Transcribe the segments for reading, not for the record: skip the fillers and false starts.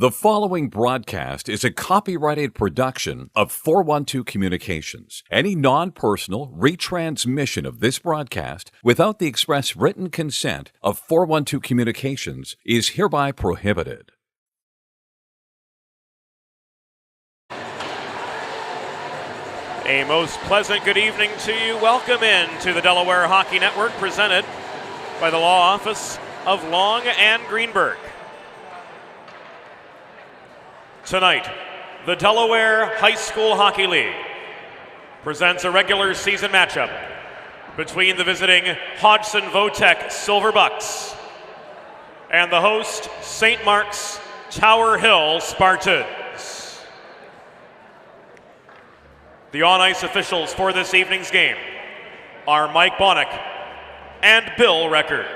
The following broadcast is a copyrighted production of 412 Communications. Any non-personal retransmission of this broadcast without the express written consent of 412 Communications is hereby prohibited. A most pleasant good evening to you. Welcome in to the Delaware Hockey Network, presented by the Law Office of Long and Greenberg. Tonight, the Delaware High School Hockey League presents a regular season matchup between the visiting Hodgson Votech Silverbucks and the host St. Mark's Tower Hill Spartans. The on-ice officials for this evening's game are Mike Bonnick and Bill Records.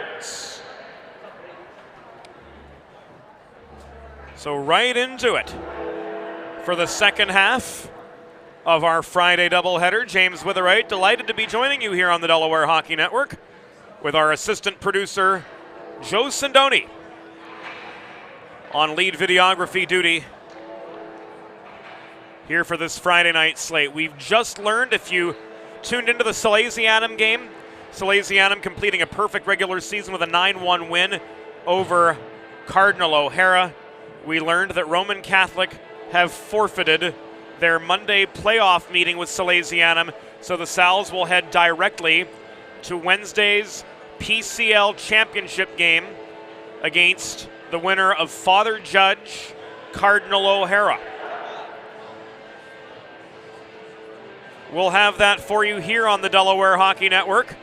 So right into it for the second half of our Friday doubleheader. James Witherite, delighted to be joining you here on the Delaware Hockey Network with our assistant producer, Joe Sindoni, on lead videography duty here for this Friday night slate. We've just learned, if you tuned into the Salesianum game, Salesianum completing a perfect regular season with a 9-1 win over Cardinal O'Hara. We learned that Roman Catholic have forfeited their Monday playoff meeting with Salesianum, so the Sals will head directly to Wednesday's PCL championship game against the winner of Father Judge, Cardinal O'Hara. We'll have that for you here on the Delaware Hockey Network.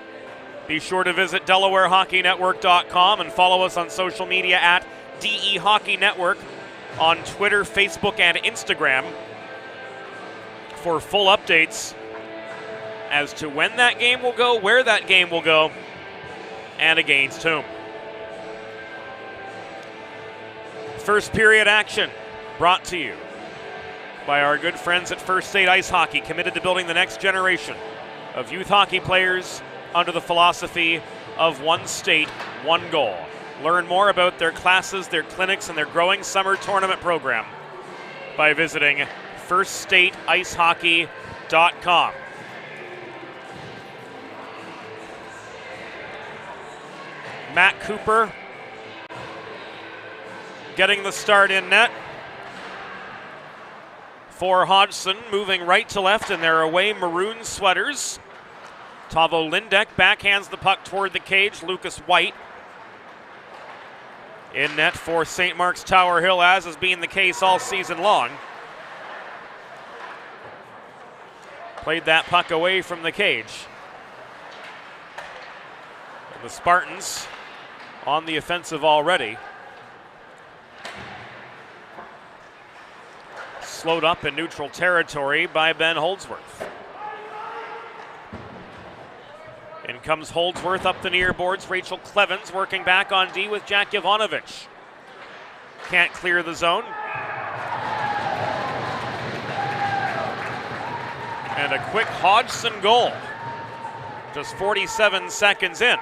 Be sure to visit DelawareHockeyNetwork.com and follow us on social media at DE Hockey Network on Twitter, Facebook, and Instagram for full updates as to when that game will go, where that game will go, and against whom. First period action brought to you by our good friends at First State Ice Hockey, committed to building the next generation of youth hockey players under the philosophy of one state, one goal. Learn more about their classes, their clinics, and their growing summer tournament program by visiting firststateicehockey.com. Matt Cooper getting the start in net for Hodgson, moving right to left in their away maroon sweaters. Tavo Lindeck backhands the puck toward the cage. Lucas White in net for St. Mark's Tower Hill, as has been the case all season long. Played that puck away from the cage. And the Spartans on the offensive already. Slowed up in neutral territory by Ben Holdsworth. In comes Holdsworth up the near boards. Rachel Clevens working back on D with Jack Jovanovic. Can't clear the zone. And a quick Hodgson goal. Just 47 seconds in.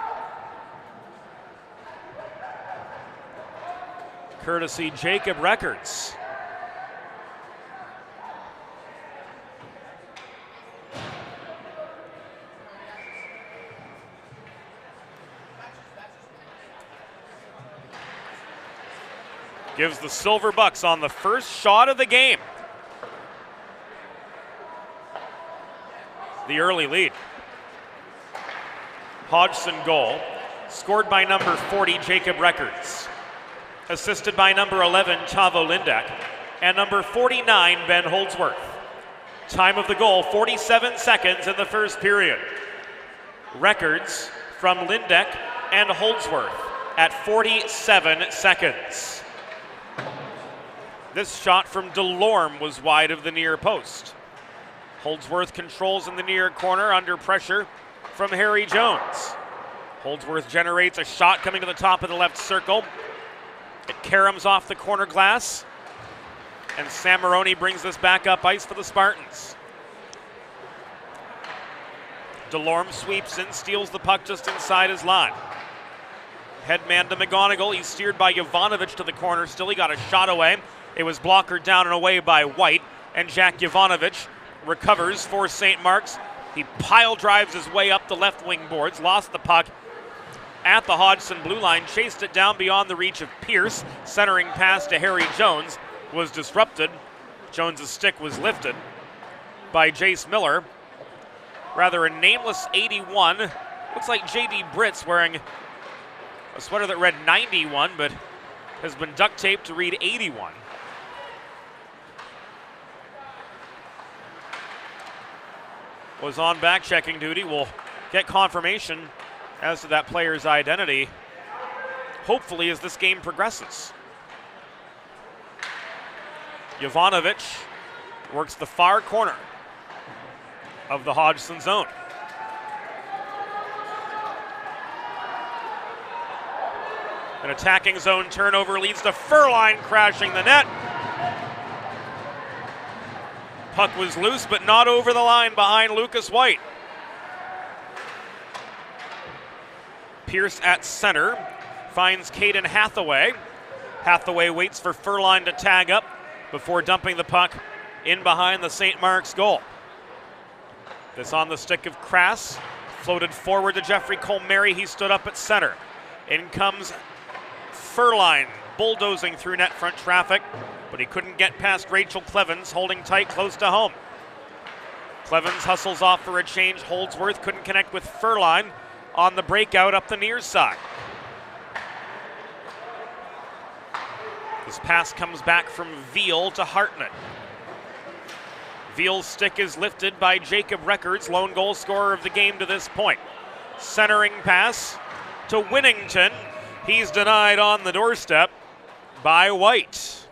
courtesy Jacob Records. Gives the Silver Bucks on the first shot of the game the early lead. Hodgson goal, scored by number 40, Jacob Records. Assisted by number 11, Tavo Lindeck, and number 49, Ben Holdsworth. Time of the goal, 47 seconds in the first period. Records from Lindeck and Holdsworth at 47 seconds. This shot from Delorme was wide of the near post. Holdsworth controls in the near corner under pressure from Harry Jones. Holdsworth generates a shot coming to the top of the left circle. It caroms off the corner glass, and Samaroni brings this back up ice for the Spartans. Delorme sweeps in, steals the puck just inside his line. Headman to McGonigal. He's steered by Jovanovic to the corner. Still, he got a shot away. It was blockered down and away by White, and Jack Jovanovic recovers for St. Mark's. He pile drives his way up the left wing boards, lost the puck at the Hodgson blue line, chased it down beyond the reach of Pierce. Centering pass to Harry Jones was disrupted. Jones's stick was lifted by Jace Miller. Rather a nameless 81. Looks like J.D. Britt's wearing a sweater that read 91, but has been duct taped to read 81. Was on back-checking duty. We'll get confirmation as to that player's identity, hopefully, as this game progresses. Jovanovic works the far corner of the Hodgson zone. An attacking zone turnover leads to Furline crashing the net. Puck was loose, but not over the line behind Lucas White. Pierce at center finds Caden Hathaway. Hathaway waits for Furline to tag up before dumping the puck in behind the St. Mark's goal. This on the stick of Crass, floated forward to Jeffrey Colmary. He stood up at center. In comes Furline, bulldozing through net front traffic, but he couldn't get past Rachel Clevens, holding tight close to home. Clevens hustles off for a change. Holdsworth couldn't connect with Furline on the breakout up the near side. This pass comes back from Veal to Hartnett. Veal's stick is lifted by Jacob Records, lone goal scorer of the game to this point. Centering pass to Winnington. He's denied on the doorstep by White.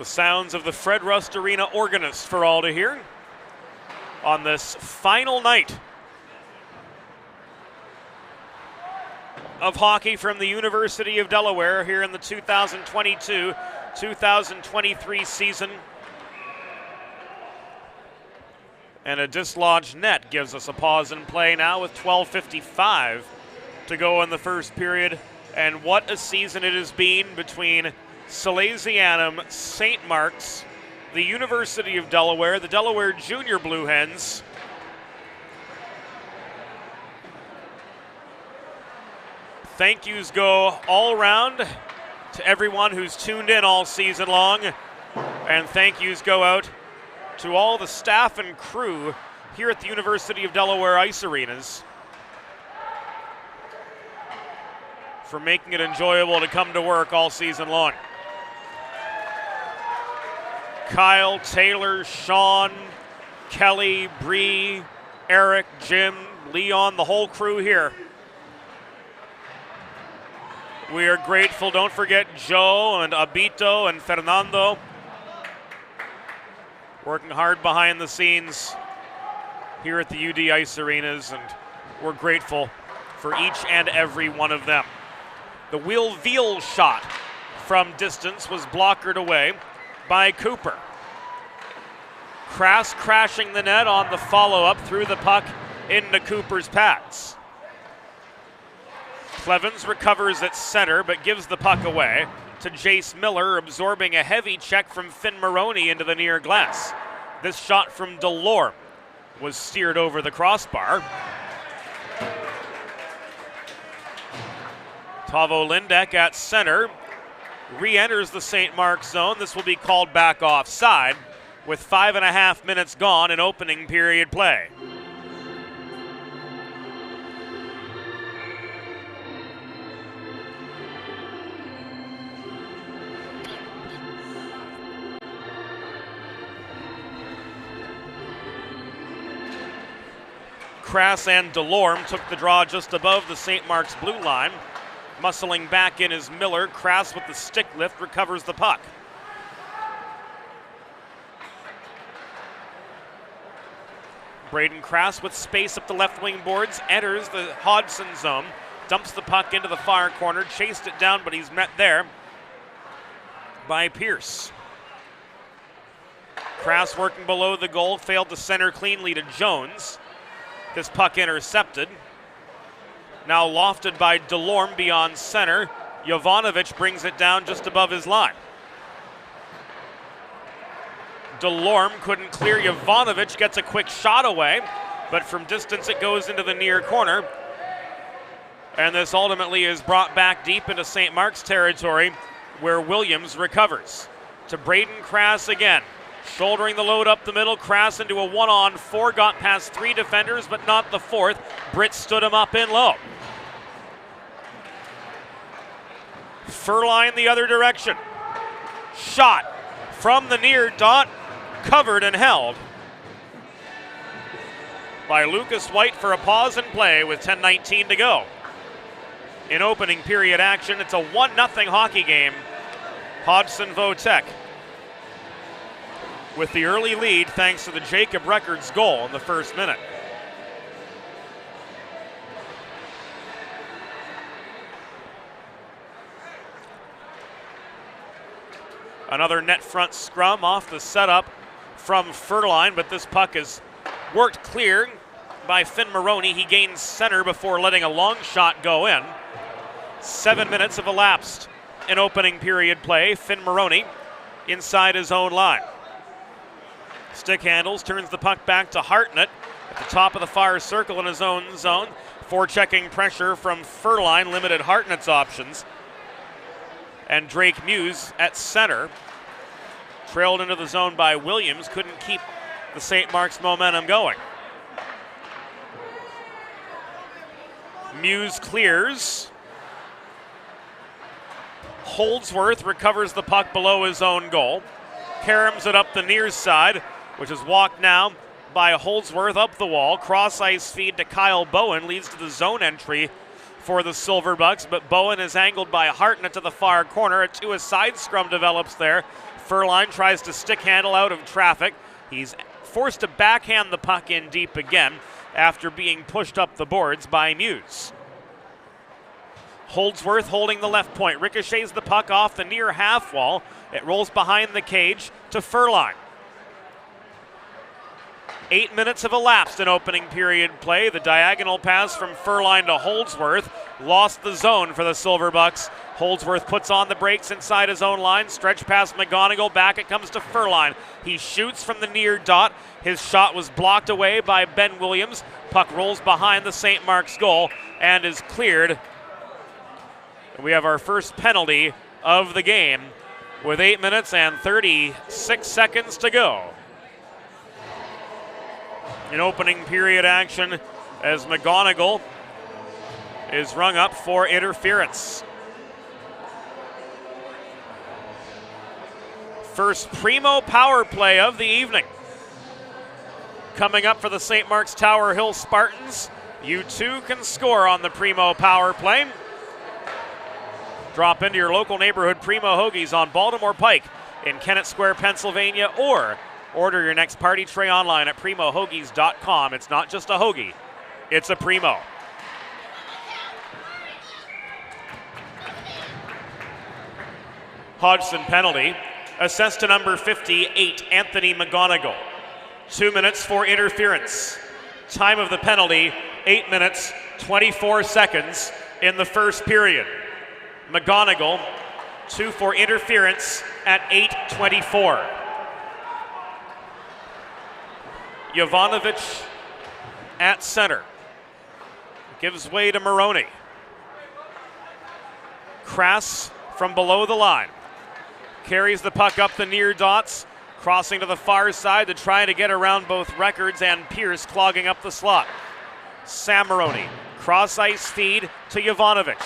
The sounds of the Fred Rust Arena organist for all to hear on this final night of hockey from the University of Delaware here in the 2022-2023 season. And a dislodged net gives us a pause in play now with 12:55 to go in the first period. And what a season it has been between Salesianum, St. Mark's, the University of Delaware, the Delaware Junior Blue Hens. Thank yous go all around to everyone who's tuned in all season long, and thank yous go out to all the staff and crew here at the University of Delaware Ice Arenas for making it enjoyable to come to work all season long. Kyle, Taylor, Sean, Kelly, Bree, Eric, Jim, Leon, the whole crew here. We are grateful. Don't forget Joe and Abito and Fernando working hard behind the scenes here at the UD Ice Arenas, and we're grateful for each and every one of them. The Will Veal shot from distance was blockered away by Cooper. Crass crashing the net on the follow-up, threw the puck into Cooper's pads. Clevens recovers at center but gives the puck away to Jace Miller, absorbing a heavy check from Finn Maroney into the near glass. This shot from Delaware was steered over the crossbar. Tavo Lindek at center re-enters the St. Mark's zone. This will be called back offside with 5.5 minutes gone in opening period play. Crass and Delorme took the draw just above the St. Mark's blue line. Muscling back in is Miller. Crass with the stick lift recovers the puck. Braden Crass with space up the left wing boards enters the Hodgson zone. Dumps the puck into the far corner. Chased it down, but he's met there by Pierce. Crass working below the goal. Failed to center cleanly to Jones. This puck intercepted. Now lofted by Delorme beyond center. Jovanovic brings it down just above his line. Delorme couldn't clear. Jovanovic gets a quick shot away, but from distance it goes into the near corner. And this ultimately is brought back deep into St. Mark's territory, where Williams recovers. To Braden Crass again. Shouldering the load up the middle, Crass into a 1-on-4, got past 3 defenders, but not the 4th. Britt stood him up in low. Furline the other direction. Shot from the near dot, covered and held by Lucas White for a pause in play with 10:19 to go. In opening period action, it's a 1-0 hockey game. Hodgson Votech with the early lead thanks to the Jacob Records goal in the first minute. Another net front scrum off the setup from Furline, but this puck is worked clear by Finn Maroney. He gains center before letting a long shot go in. 7 minutes have elapsed in opening period play. Finn Maroney inside his own line. Stick handles, turns the puck back to Hartnett at the top of the far circle in his own zone. Forechecking pressure from Furline limited Hartnett's options. And Drake Muse at center. Trailed into the zone by Williams, couldn't keep the St. Mark's momentum going. Muse clears. Holdsworth recovers the puck below his own goal. Caroms it up the near side, which is walked now by Holdsworth up the wall. Cross ice feed to Kyle Bowen leads to the zone entry for the Silverbucks, but Bowen is angled by Hartnett to the far corner. A side scrum develops there. Furline tries to stick handle out of traffic. He's forced to backhand the puck in deep again after being pushed up the boards by Muse. Holdsworth holding the left point. Ricochets the puck off the near half wall. It rolls behind the cage to Furline. 8 minutes have elapsed in opening period play. The diagonal pass from Furline to Holdsworth lost the zone for the Silverbucks. Holdsworth puts on the brakes inside his own line. Stretch past McGonigal. Back it comes to Furline. He shoots from the near dot. His shot was blocked away by Ben Williams. Puck rolls behind the St. Mark's goal and is cleared. We have our first penalty of the game with 8 minutes and 36 seconds to go. In opening period action as McGonigal is rung up for interference. First primo power play of the evening. Coming up for the St. Mark's Tower Hill Spartans. You too can score on the primo power play. Drop into your local neighborhood Primo Hoagies on Baltimore Pike in Kennett Square, Pennsylvania, or order your next party tray online at primohoagies.com. It's not just a hoagie, it's a Primo. Hodgson penalty. Assessed to number 58, Anthony McGonigal. 2 minutes for interference. Time of the penalty, 8 minutes, 24 seconds in the first period. McGonigal, 2 for interference at 8:24. Jovanovic at center. Gives way to Maroney. Krass from below the line. Carries the puck up the near dots, crossing to the far side to try to get around both Records and Pierce, clogging up the slot. Sam Maroney, cross ice feed to Jovanovic.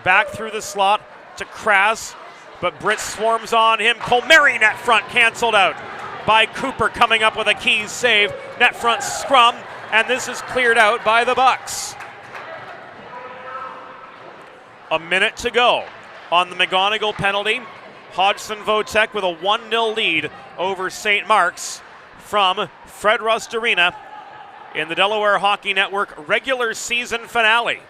Back through the slot to Krass, but Britt swarms on him. Colmeri net front canceled out by Cooper, coming up with a key save. Net front scrum, and this is cleared out by the Bucks. A minute to go on the McGonigal penalty. Hodgson Votek with a 1-0 lead over St. Mark's from Fred Rust Arena in the Delaware Hockey Network regular season finale.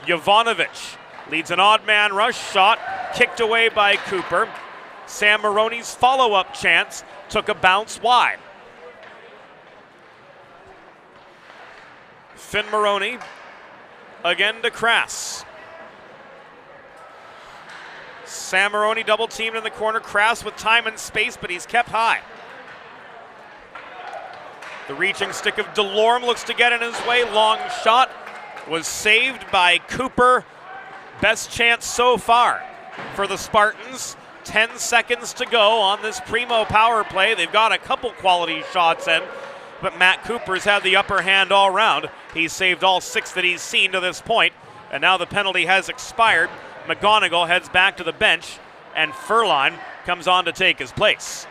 Jovanovic leads an odd man rush shot, kicked away by Cooper. Sam Maroney's follow-up chance took a bounce wide. Finn Maroney again to Krass. Sam Maroney double teamed in the corner. Krass with time and space, but he's kept high. The reaching stick of Delorme looks to get in his way. Long shot was saved by Cooper. Best chance so far for the Spartans. 10 seconds to go on this primo power play. They've got a couple quality shots in, but Matt Cooper's had the upper hand all round. He's saved all 6 that he's seen to this point, and now the penalty has expired. McGonigal heads back to the bench, and Furline comes on to take his place.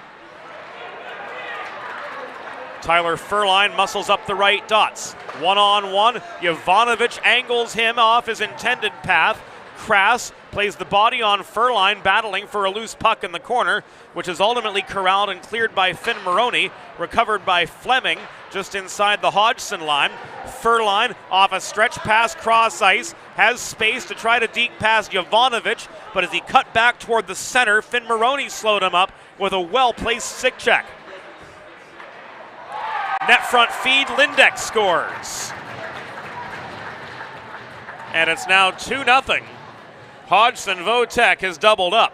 Tyler Furline muscles up the right dots. One-on-one, Jovanovic angles him off his intended path. Krass plays the body on Furline, battling for a loose puck in the corner, which is ultimately corralled and cleared by Finn Maroney, recovered by Fleming just inside the Hodgson line. Furline off a stretch pass cross ice, has space to try to deke past Jovanovic, but as he cut back toward the center, Finn Maroney slowed him up with a well-placed stick check. Net front feed, Lindeck scores. And it's now 2-0. Hodgson Votek has doubled up.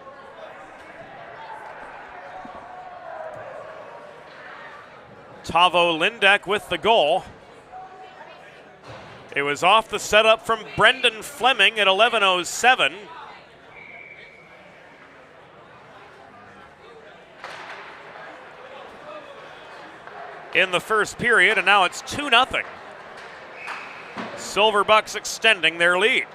Tavo Lindeck with the goal. It was off the setup from Brendan Fleming at 11:07. In the first period, and now it's 2-0. Silverbucks extending their lead.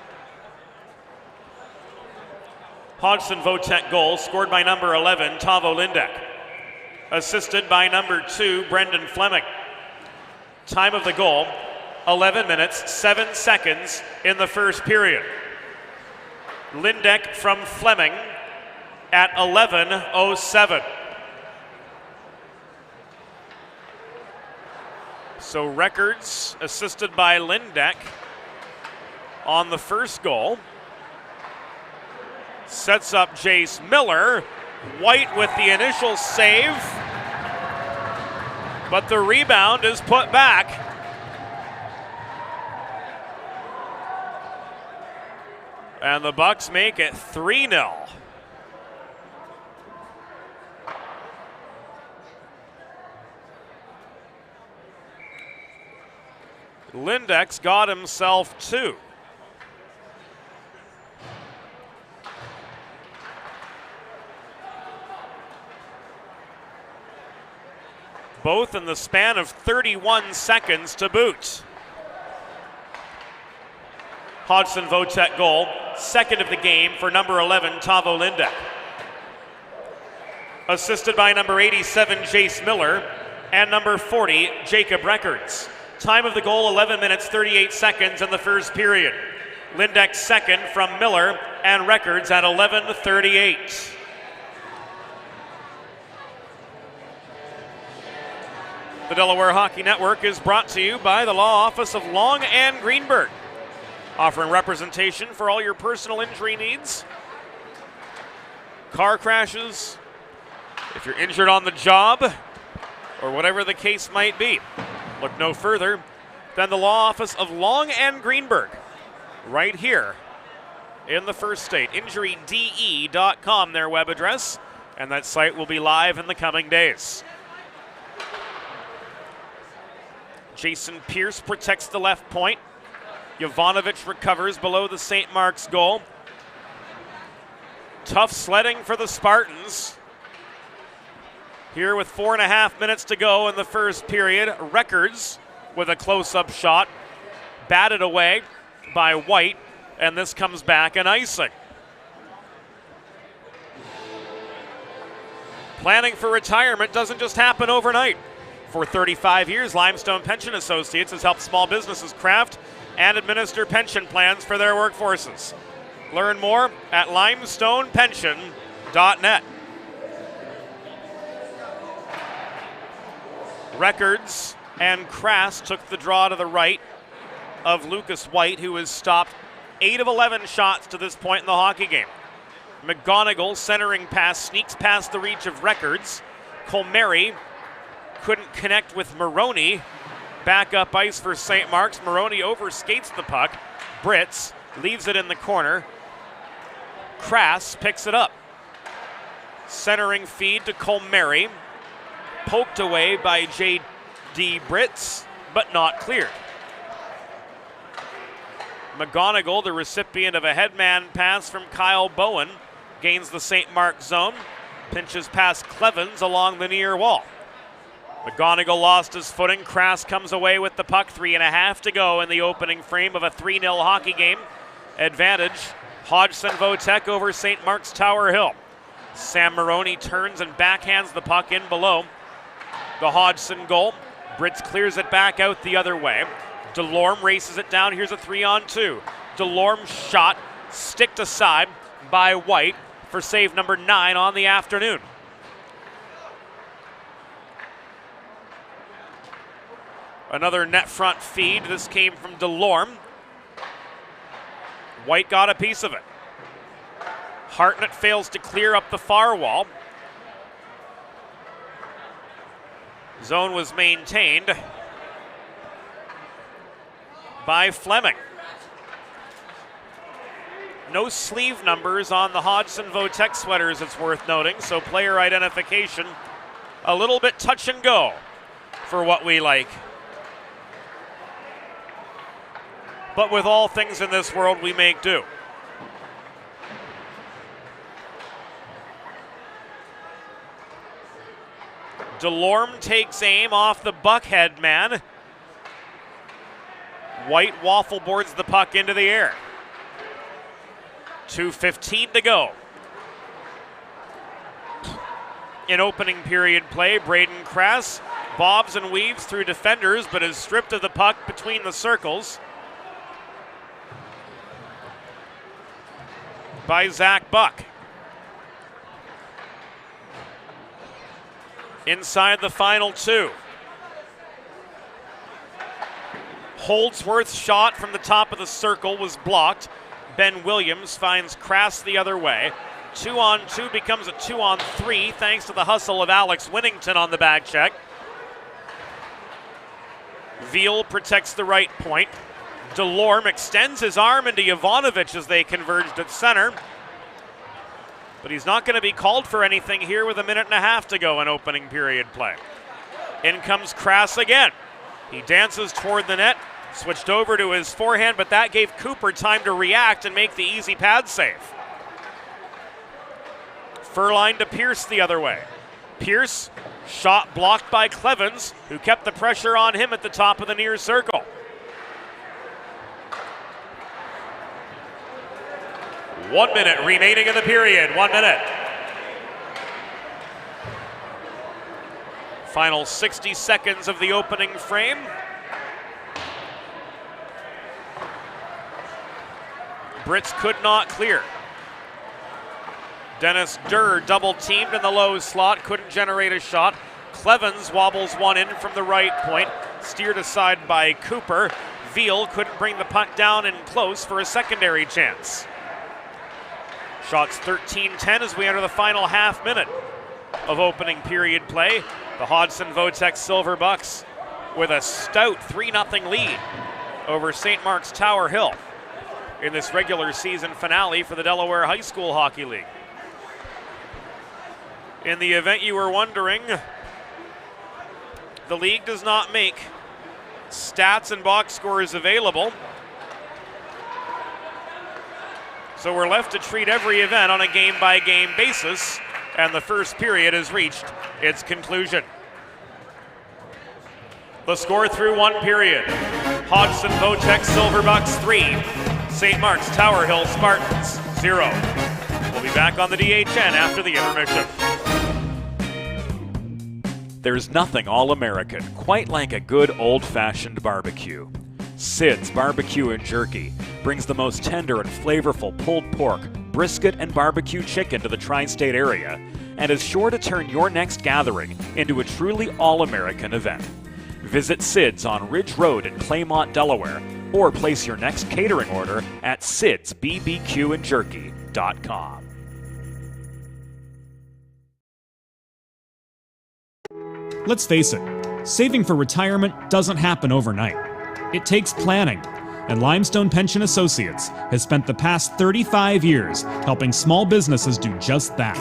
Hodgson Votek goal scored by number 11, Tavo Lindeck. Assisted by number 2, Brendan Fleming. Time of the goal, 11 minutes, 7 seconds in the first period. Lindeck from Fleming at 11:07. So Records assisted by Lindeck on the first goal. Sets up Jace Miller. White with the initial save, but the rebound is put back. And the Bucks make it 3-0. Lindeck's got himself 2. Both in the span of 31 seconds to boot. Hodgson Votek goal, second of the game for number 11, Tavo Lindeck. Assisted by number 87, Jace Miller, and number 40, Jacob Records. Time of the goal, 11 minutes, 38 seconds in the first period. Lindeck second from Miller and Records at 11:38. The Delaware Hockey Network is brought to you by the Law Office of Long and Greenberg, offering representation for all your personal injury needs. car crashes, if you're injured on the job, or whatever the case might be. Look no further than the law office of Long and Greenberg, right here in the First State. InjuryDE.com, their web address, and that site will be live in the coming days. Jason Pierce protects the left point. Jovanovic recovers below the St. Mark's goal. Tough sledding for the Spartans. Here with 4.5 minutes to go in the first period. Records with a close-up shot. Batted away by White, and this comes back an icing. Planning for retirement doesn't just happen overnight. For 35 years, Limestone Pension Associates has helped small businesses craft and administer pension plans for their workforces. Learn more at limestonepension.net. Records and Crass took the draw to the right of Lucas White, who has stopped 8 of 11 shots to this point in the hockey game. McGonigal centering pass sneaks past the reach of Records. Colmeri couldn't connect with Maroney. Back up ice for St. Mark's. Maroney overskates the puck. Brits leaves it in the corner. Crass picks it up. Centering feed to Colmeri. Poked away by J.D. Brits, but not cleared. McGonigal, the recipient of a headman pass from Kyle Bowen, gains the St. Mark zone. Pinches past Clevens along the near wall. McGonigal lost his footing. Crass comes away with the puck. 3.5 to go in the opening frame of a 3-0 hockey game. Advantage, Hodgson Votek over St. Mark's Tower Hill. Sam Maroney turns and backhands the puck in below the Hodgson goal. Brits clears it back out the other way. Delorme races it down. Here's a 3-on-2. Delorme's shot sticked aside by White for save number 9 on the afternoon. Another net front feed. This came from Delorme. White got a piece of it. Hartnett fails to clear up the far wall. Zone was maintained by Fleming. No sleeve numbers on the Hodgson Votek sweaters, it's worth noting, so player identification a little bit touch and go for what we like. But with all things in this world, we make do. Delorme takes aim off the Buckhead man. White waffle boards the puck into the air. 2:15 to go. In opening period play, Braden Crass bobs and weaves through defenders, but is stripped of the puck between the circles by Zach Buck. Inside the final 2. Holdsworth's shot from the top of the circle was blocked. Ben Williams finds Crass the other way. 2-on-2 becomes a 2-on-3 thanks to the hustle of Alex Winnington on the back check. Veal protects the right point. Delorme extends his arm into Jovanovic as they converged at center. But he's not going to be called for anything here with 1.5 minutes to go in opening period play. In comes Crass again. He dances toward the net, switched over to his forehand, but that gave Cooper time to react and make the easy pad save. Furline to Pierce the other way. Pierce, shot blocked by Clevens, who kept the pressure on him at the top of the near circle. 1 minute remaining in the period. 1 minute. Final 60 seconds of the opening frame. Brits could not clear. Dennis Durr double teamed in the low slot, couldn't generate a shot. Clevens wobbles one in from the right point, steered aside by Cooper. Veal couldn't bring the puck down in close for a secondary chance. Shots 13-10 as we enter the final half minute of opening period play. The Hodgson Votech Silver Bucks with a stout 3-0 lead over St. Mark's Tower Hill in this regular season finale for the Delaware High School Hockey League. In the event you were wondering, the league does not make stats and box scores available, so we're left to treat every event on a game-by-game basis, and the first period has reached its conclusion. The score through one period: Hodgson Votech Silver Bucks 3, St. Mark's Tower Hill Spartans 0. We'll be back on the DHN after the intermission. There's nothing all-American quite like a good old-fashioned barbecue. Sid's Barbecue and Jerky brings the most tender and flavorful pulled pork, brisket, and barbecue chicken to the tri-state area and is sure to turn your next gathering into a truly all-American event. Visit Sid's on Ridge Road in Claymont, Delaware, or place your next catering order at sidsbbqandjerky.com. Let's face it, saving for retirement doesn't happen overnight. It takes planning, and Limestone Pension Associates has spent the past 35 years helping small businesses do just that.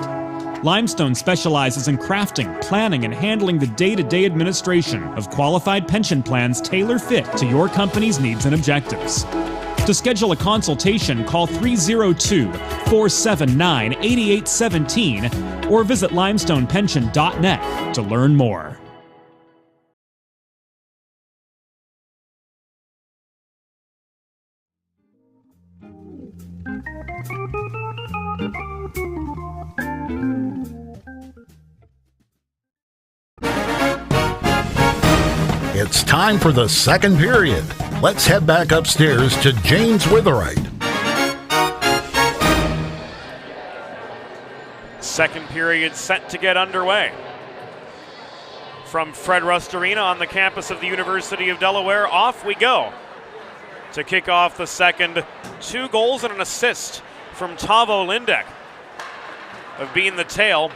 Limestone specializes in crafting, planning, and handling the day-to-day administration of qualified pension plans tailor-fit to your company's needs and objectives. To schedule a consultation, call 302-479-8817 or visit limestonepension.net to learn more. It's time for the second period. Let's head back upstairs to James Witherite. Second period set to get underway. From Fred Rust Arena on the campus of the University of Delaware, off we go to kick off the second. 2 goals and an assist from Tavo Lindeck have been the tale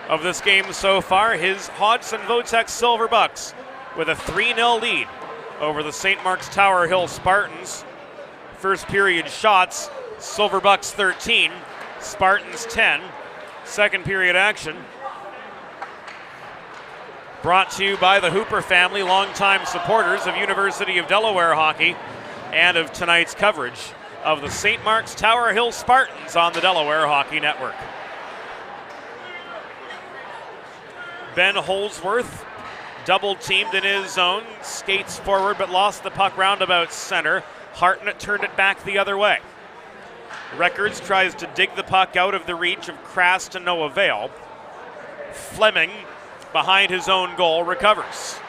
of this game so far. His Hodgson Votech Silver Bucks with a 3-0 lead over the St. Mark's Tower Hill Spartans. First period shots, Silver Bucks 13, Spartans 10. Second period action brought to you by the Hooper family, longtime supporters of University of Delaware hockey and of tonight's coverage of the St. Mark's Tower Hill Spartans on the Delaware Hockey Network. Ben Holsworth, double teamed in his zone, skates forward but lost the puck roundabout center. Hartnett turned it back the other way. Records tries to dig the puck out of the reach of Kras to no avail. Fleming, behind his own goal, recovers.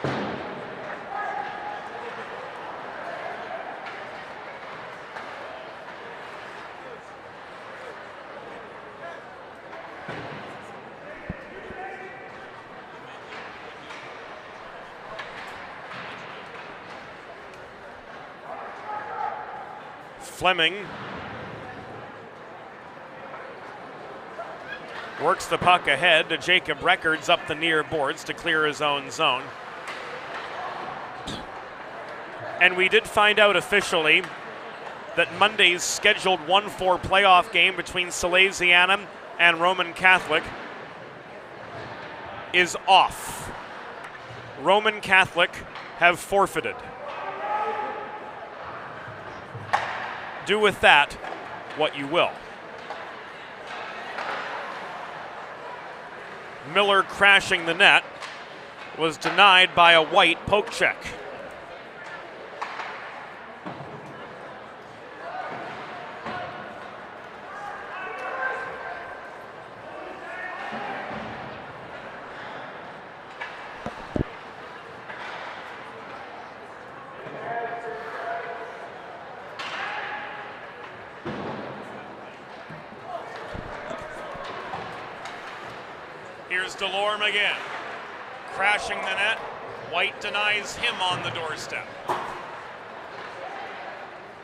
Fleming works the puck ahead to Jacob Records up the near boards to clear his own zone. And we did find out officially that Monday's scheduled 1-4 playoff game between Salesianum and Roman Catholic is off. Roman Catholic have forfeited. Do with that what you will. Miller crashing the net was denied by a white poke check. Here's Delorme again, crashing the net. White denies him on the doorstep.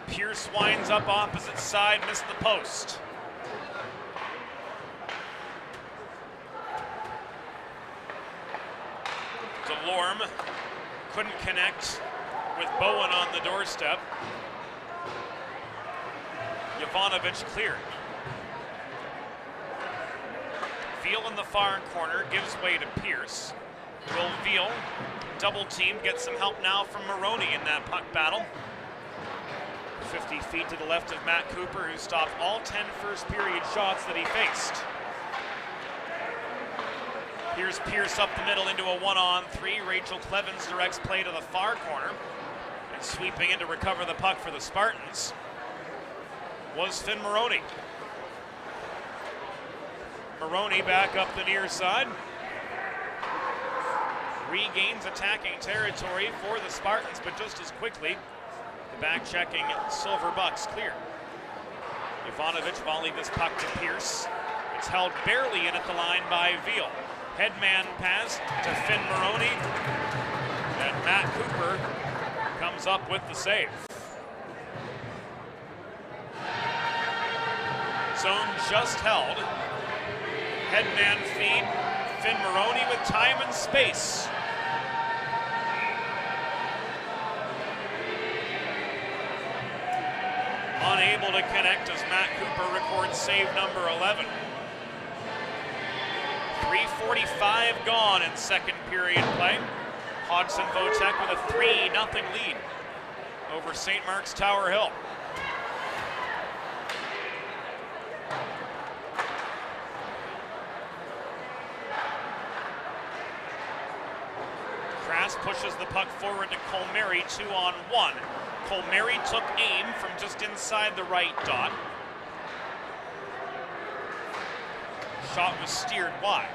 Pierce winds up opposite side, missed the post. Lorme couldn't connect with Bowen on the doorstep. Jovanovic cleared. Veal in the far corner gives way to Pierce. Will Veal, double team, get some help now from Maroney in that puck battle. 50 feet to the left of Matt Cooper, who stopped all 10 first period shots that he faced. Here's Pierce up the middle into a 1-on-3. Rachel Clevens directs play to the far corner. And sweeping in to recover the puck for the Spartans was Finn Maroney. Maroney back up the near side. Regains attacking territory for the Spartans, but just as quickly, the back-checking Silver Bucks clear. Jovanovic volleyed this puck to Pierce. It's held barely in at the line by Veal. Headman pass to Finn Maroney, and Matt Cooper comes up with the save. Zone just held. Headman feed, Finn Maroney with time and space. Unable to connect as Matt Cooper records save number 11. 3:45 gone in second period play. Hodgson Votek with a 3-0 lead over St. Mark's Tower Hill. Krass pushes the puck forward to Colmary, 2-on-1. Colmary took aim from just inside the right dot. Shot was steered wide.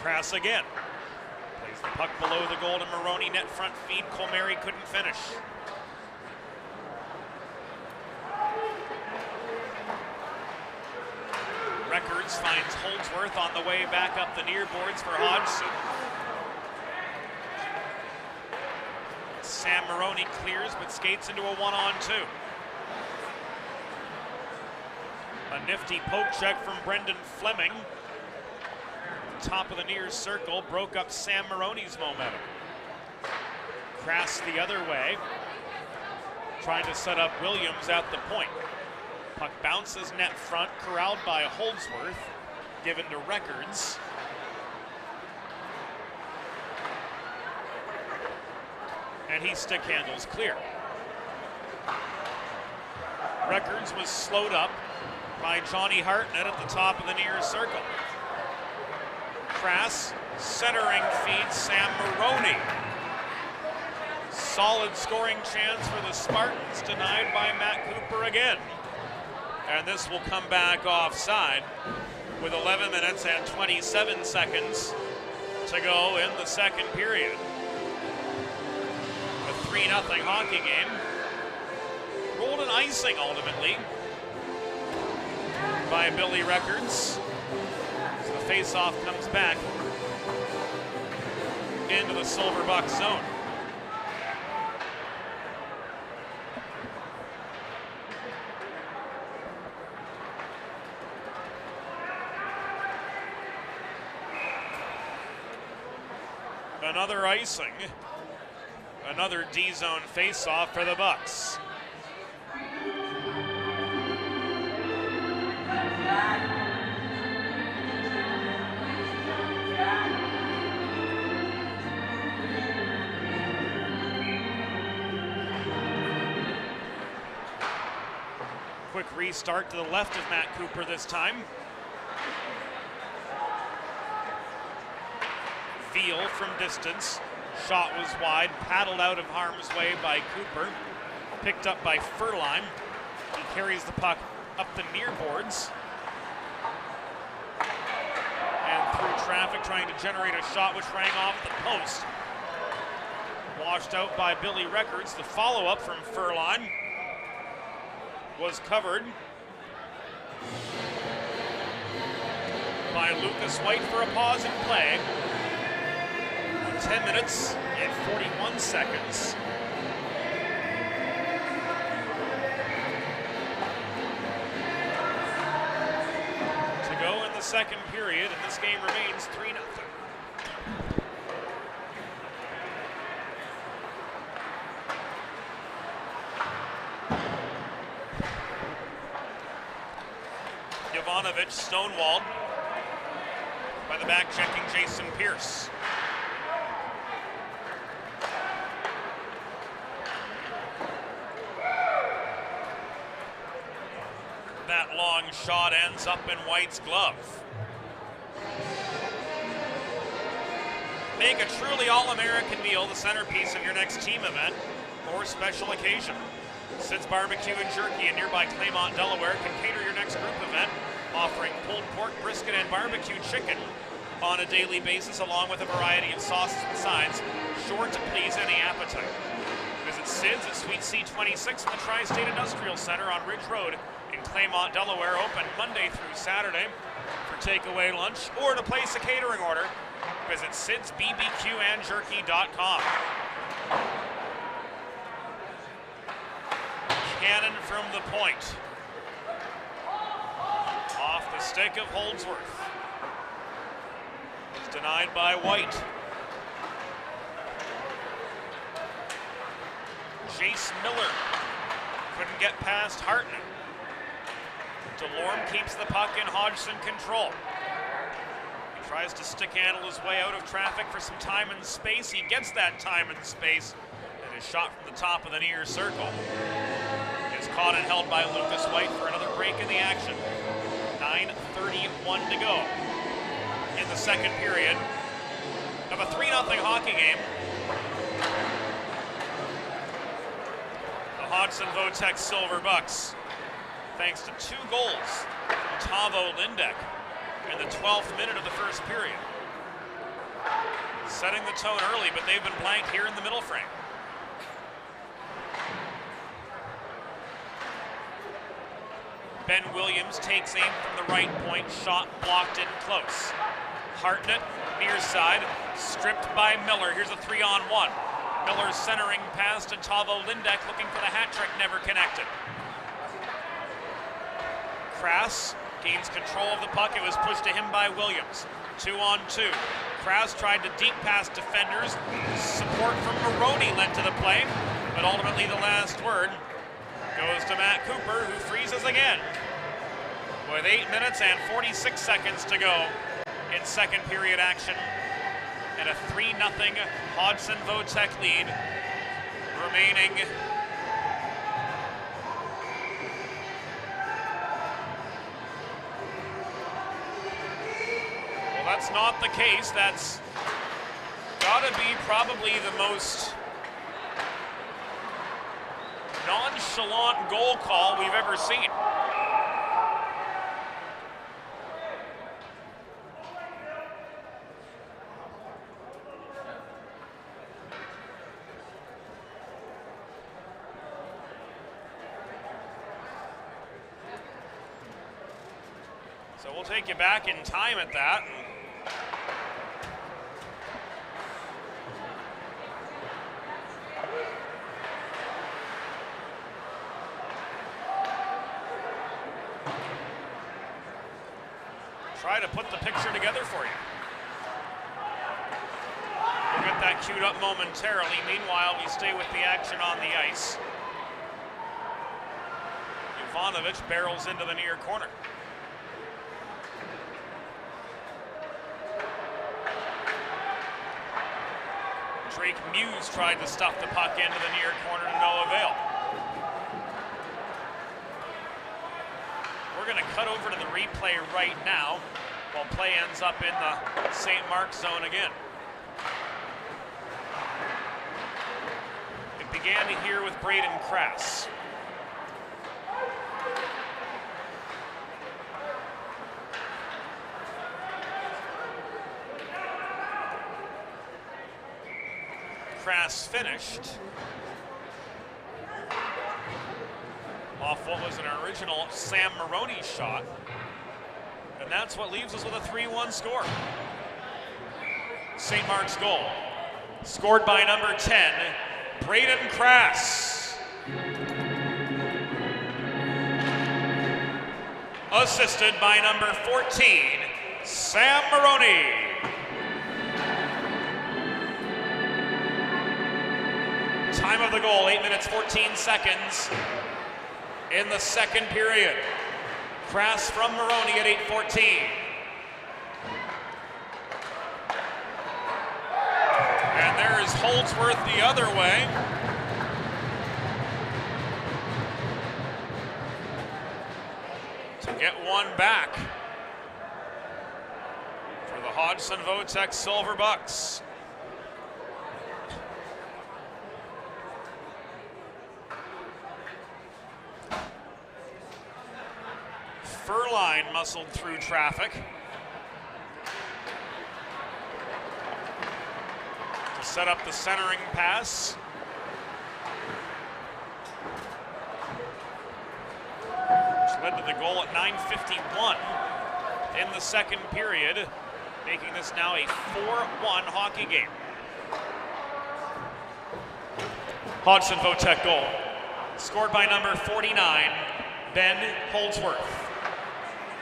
Krass again. Plays the puck below the goal to Maroney, net front feed. Colmary couldn't finish. Records finds Holdsworth on the way back up the near boards for Hodgson. Sam Maroney clears but skates into a 1-on-2. A nifty poke check from Brendan Fleming. Top of the near circle broke up Sam Maroney's momentum. Krass the other way, trying to set up Williams at the point. Puck bounces net front, corralled by Holdsworth, given to Records. And he stick handles clear. Records was slowed up by Johnny Hartnett at the top of the near circle. Krass centering feed Sam Maroney. Solid scoring chance for the Spartans, denied by Matt Cooper again. And this will come back offside with 11 minutes and 27 seconds to go in the second period. A 3-0 hockey game. Rolled an icing ultimately by Billy Records. So the face-off comes back into the Silver Buck zone. Another icing, another D-zone face-off for the Bucks. Quick restart to the left of Matt Cooper this time. Veal from distance. Shot was wide, paddled out of harm's way by Cooper. Picked up by Furline. He carries the puck up the near boards. And through traffic, trying to generate a shot which rang off the post. Washed out by Billy Records. The follow-up from Furline was covered by Lucas White for a pause in play. 10 minutes and 41 seconds. second period, and this game remains 3-0. Jovanovic stonewalled by the back-checking Jason Pierce. That long shot ends up in White's glove. Make a truly all-American meal the centerpiece of your next team event or special occasion. Sid's Barbecue and Jerky in nearby Claymont, Delaware can cater your next group event, offering pulled pork, brisket, and barbecue chicken on a daily basis, along with a variety of sauces and sides, sure to please any appetite. Visit Sid's at Suite C26 in the Tri-State Industrial Center on Ridge Road in Claymont, Delaware, open Monday through Saturday for takeaway lunch, or to place a catering order, visit sidsbbqandjerky.com. Cannon from the point. Off the stick of Holdsworth. It's denied by White. Jace Miller couldn't get past Hartnett. DeLorme keeps the puck in Hodgson control. He tries to stick handle his way out of traffic for some time and space. He gets that time and space, and is shot from the top of the near circle. Is caught and held by Lucas White for another break in the action. 9:31 to go in the second period of a 3-0 hockey game. The Hodgson Votech Silver Bucks, thanks to 2 goals from Tavo Lindek in the 12th minute of the first period. Setting the tone early, but they've been blanked here in the middle frame. Ben Williams takes aim from the right point, shot blocked in close. Hartnett, near side, stripped by Miller. Here's a 3-on-1. Miller centering pass to Tavo Lindek, looking for the hat trick, never connected. Krass gains control of the puck. It was pushed to him by Williams. 2-on-2. Krass tried to deep pass defenders. Support from Maroney led to the play, but ultimately the last word goes to Matt Cooper, who freezes again. With 8 minutes and 46 seconds to go in second period action, and a 3-0 Hodgson Votech lead remaining. Well, that's not the case. That's gotta be probably the most nonchalant goal call we've ever seen. So we'll take you back in time at that. Try to put the picture together for you. We'll get that queued up momentarily. Meanwhile, we stay with the action on the ice. Jovanovic barrels into the near corner. Drake Muse tried to stuff the puck into the near corner to no avail. We're going to cut over to the replay right now while play ends up in the St. Mark's zone again. It began here with Braden Krass. Krass finished off what was an original Sam Maroney shot, and that's what leaves us with a 3-1 score. St. Mark's goal, scored by number 10, Braden Krass. Assisted by number 14, Sam Maroney. Time of the goal, 8 minutes, 14 seconds in the second period. Crass from Maroney at 8:14. And there is Holdsworth the other way. To get one back for the Hodgson Votech Silver Bucks. Furline muscled through traffic to set up the centering pass. Which led to the goal at 9:51 in the second period, making this now a 4-1 hockey game. Hodgson Votech goal, scored by number 49, Ben Holdsworth.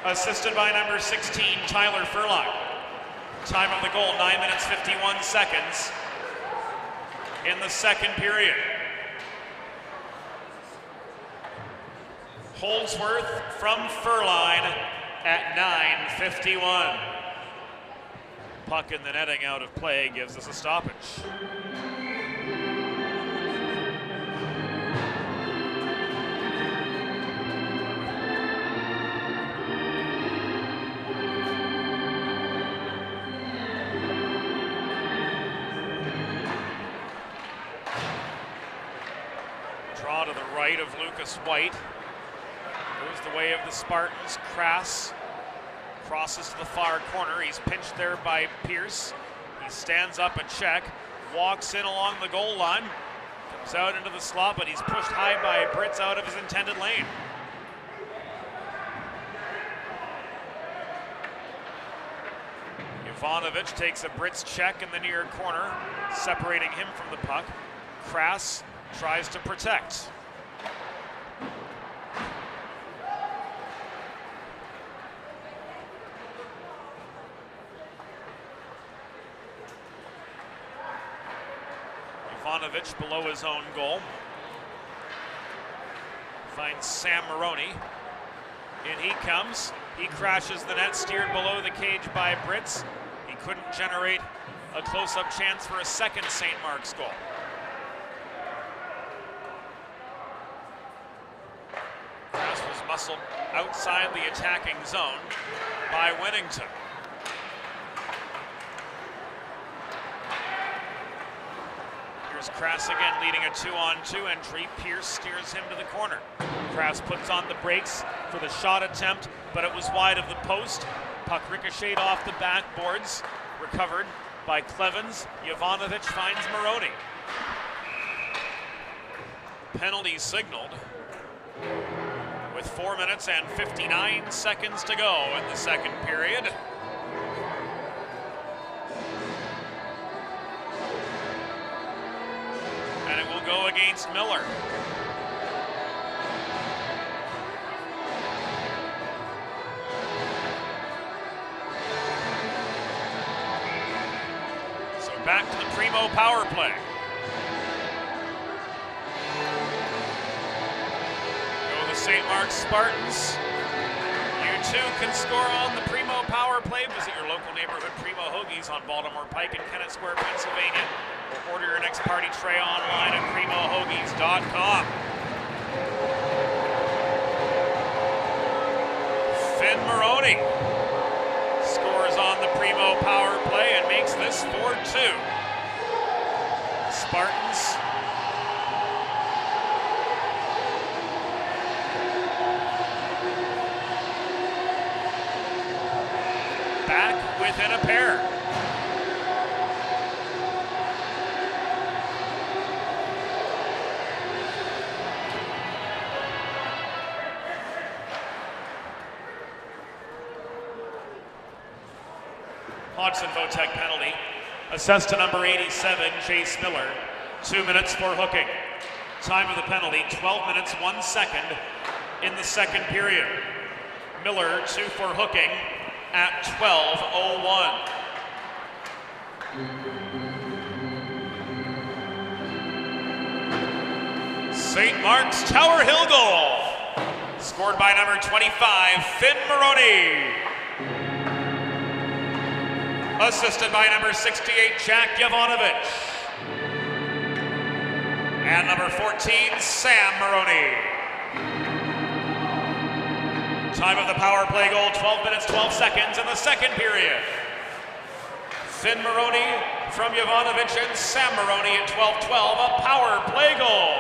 Assisted by number 16, Tyler Furline. Time of the goal, 9 minutes, 51 seconds in the second period. Holdsworth from Furline at 9:51. Puck in the netting out of play gives us a stoppage. Draw to the right of Lucas White. Goes the way of the Spartans. Crass crosses to the far corner. He's pinched there by Pierce. He stands up a check, walks in along the goal line, comes out into the slot, but he's pushed high by Brits out of his intended lane. Ivanovic takes a Brits check in the near corner, separating him from the puck. Crass tries to protect. Ivanovic below his own goal. Finds Sam Maroney. In he comes. He crashes the net, steered below the cage by Brits. He couldn't generate a close-up chance for a second St. Mark's goal. Crass was muscled outside the attacking zone by Winnington. Here's Crass again, leading a 2-on-2 entry. Pierce steers him to the corner. Crass puts on the brakes for the shot attempt, but it was wide of the post. Puck ricocheted off the backboards, recovered by Clevens. Jovanovic finds Maroney. Penalty signaled with 4 minutes and 59 seconds to go in the second period. And it will go against Miller. So back to the Primo power play. Go the St. Mark's Spartans. You too can score on the Primo power play. Visit your local neighborhood Primo Hoagies on Baltimore Pike in Kennett Square, Pennsylvania. Or order your next party tray online at PrimoHoagies.com. Finn Maroney scores on the Primo power play and makes this 4-2. Spartans back within a pair. Hodgson Votech penalty. Assessed to number 87, Chase Miller. 2 minutes for hooking. Time of the penalty, 12 minutes, 1 second in the second period. Miller, 2 for hooking. at 12:01. St. Mark's Tower Hill goal, scored by number 25, Finn Maroney. Assisted by number 68, Jack Jovanovic. And number 14, Sam Maroney. Time of the power play goal, 12 minutes, 12 seconds in the second period. Finn Maroney from Jovanovic and Sam Maroney at 12:12, a power play goal.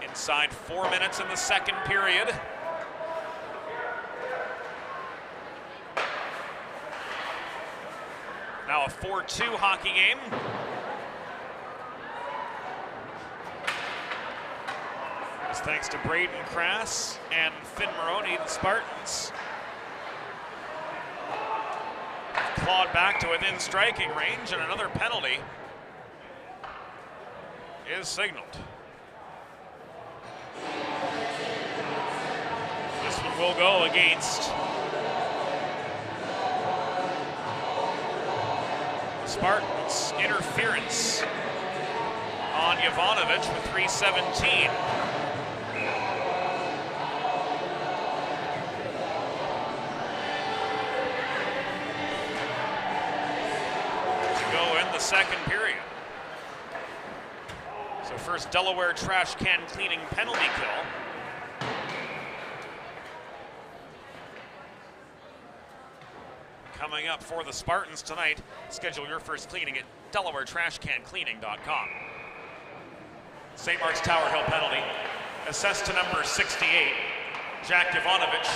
Inside 4 minutes in the second period. Now a 4-2 hockey game. It's thanks to Braden Crass and Finn Maroney, the Spartans clawed back to within striking range, and another penalty is signaled. This one will go against the Spartans. Interference on Jovanovic with 3:17. The second period. So first Delaware trash can cleaning penalty kill. Coming up for the Spartans tonight. Schedule your first cleaning at DelawareTrashCanCleaning.com. St. Mark's Tower Hill penalty assessed to number 68, Jack Jovanovic.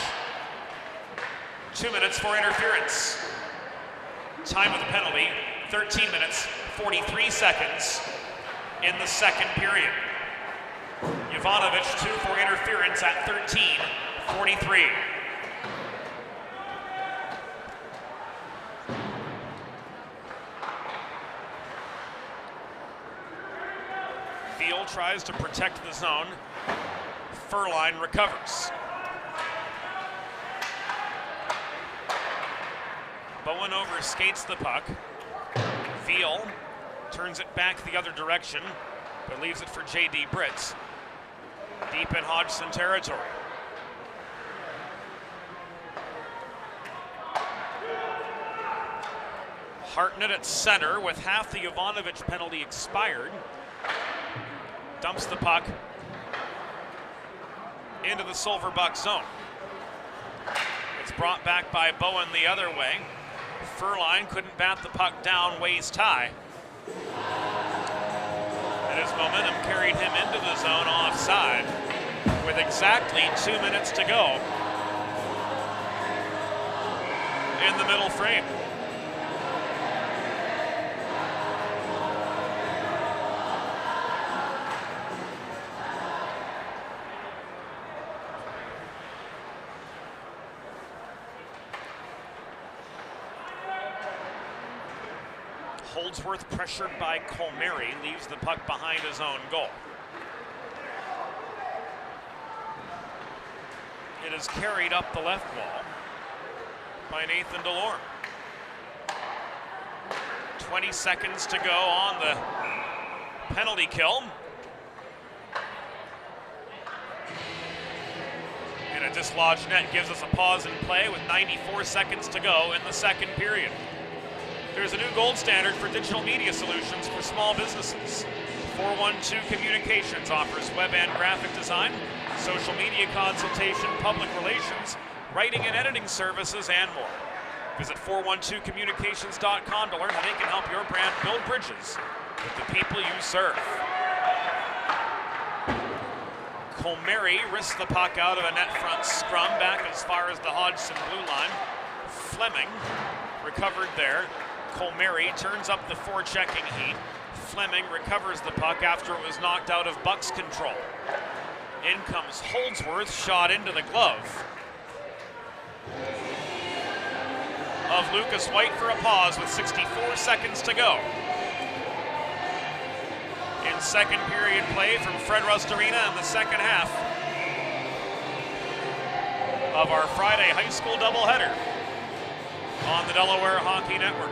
2 minutes for interference. Time of the penalty, 13 minutes, 43 seconds in the second period. Jovanovic 2 for interference at 13:43. Field tries to protect the zone. Furline recovers. Bowen overskates the puck. Veal turns it back the other direction, but leaves it for J.D. Britz. Deep in Hodgson territory. Hartnett at center with half the Jovanovic penalty expired. Dumps the puck into the Silverbuck zone. It's brought back by Bowen the other way. Furline couldn't bat the puck down waist high. And his momentum carried him into the zone offside with exactly 2 minutes to go in the middle frame. Holdsworth, pressured by Colmary, leaves the puck behind his own goal. It is carried up the left wall by Nathan DeLorme. 20 seconds to go on the penalty kill. And a dislodged net gives us a pause in play with 94 seconds to go in the second period. There's a new gold standard for digital media solutions for small businesses. 412 Communications offers web and graphic design, social media consultation, public relations, writing and editing services, and more. Visit 412communications.com to learn how they can help your brand build bridges with the people you serve. Colmary risks the puck out of a net front scrum back as far as the Hodgson blue line. Fleming recovered there. Colmary turns up the forechecking heat. Fleming recovers the puck after it was knocked out of Buck's control. In comes Holdsworth, shot into the glove of Lucas White for a pause with 64 seconds to go. in second period play from Fred Rust Arena in the second half of our Friday high school doubleheader on the Delaware Hockey Network.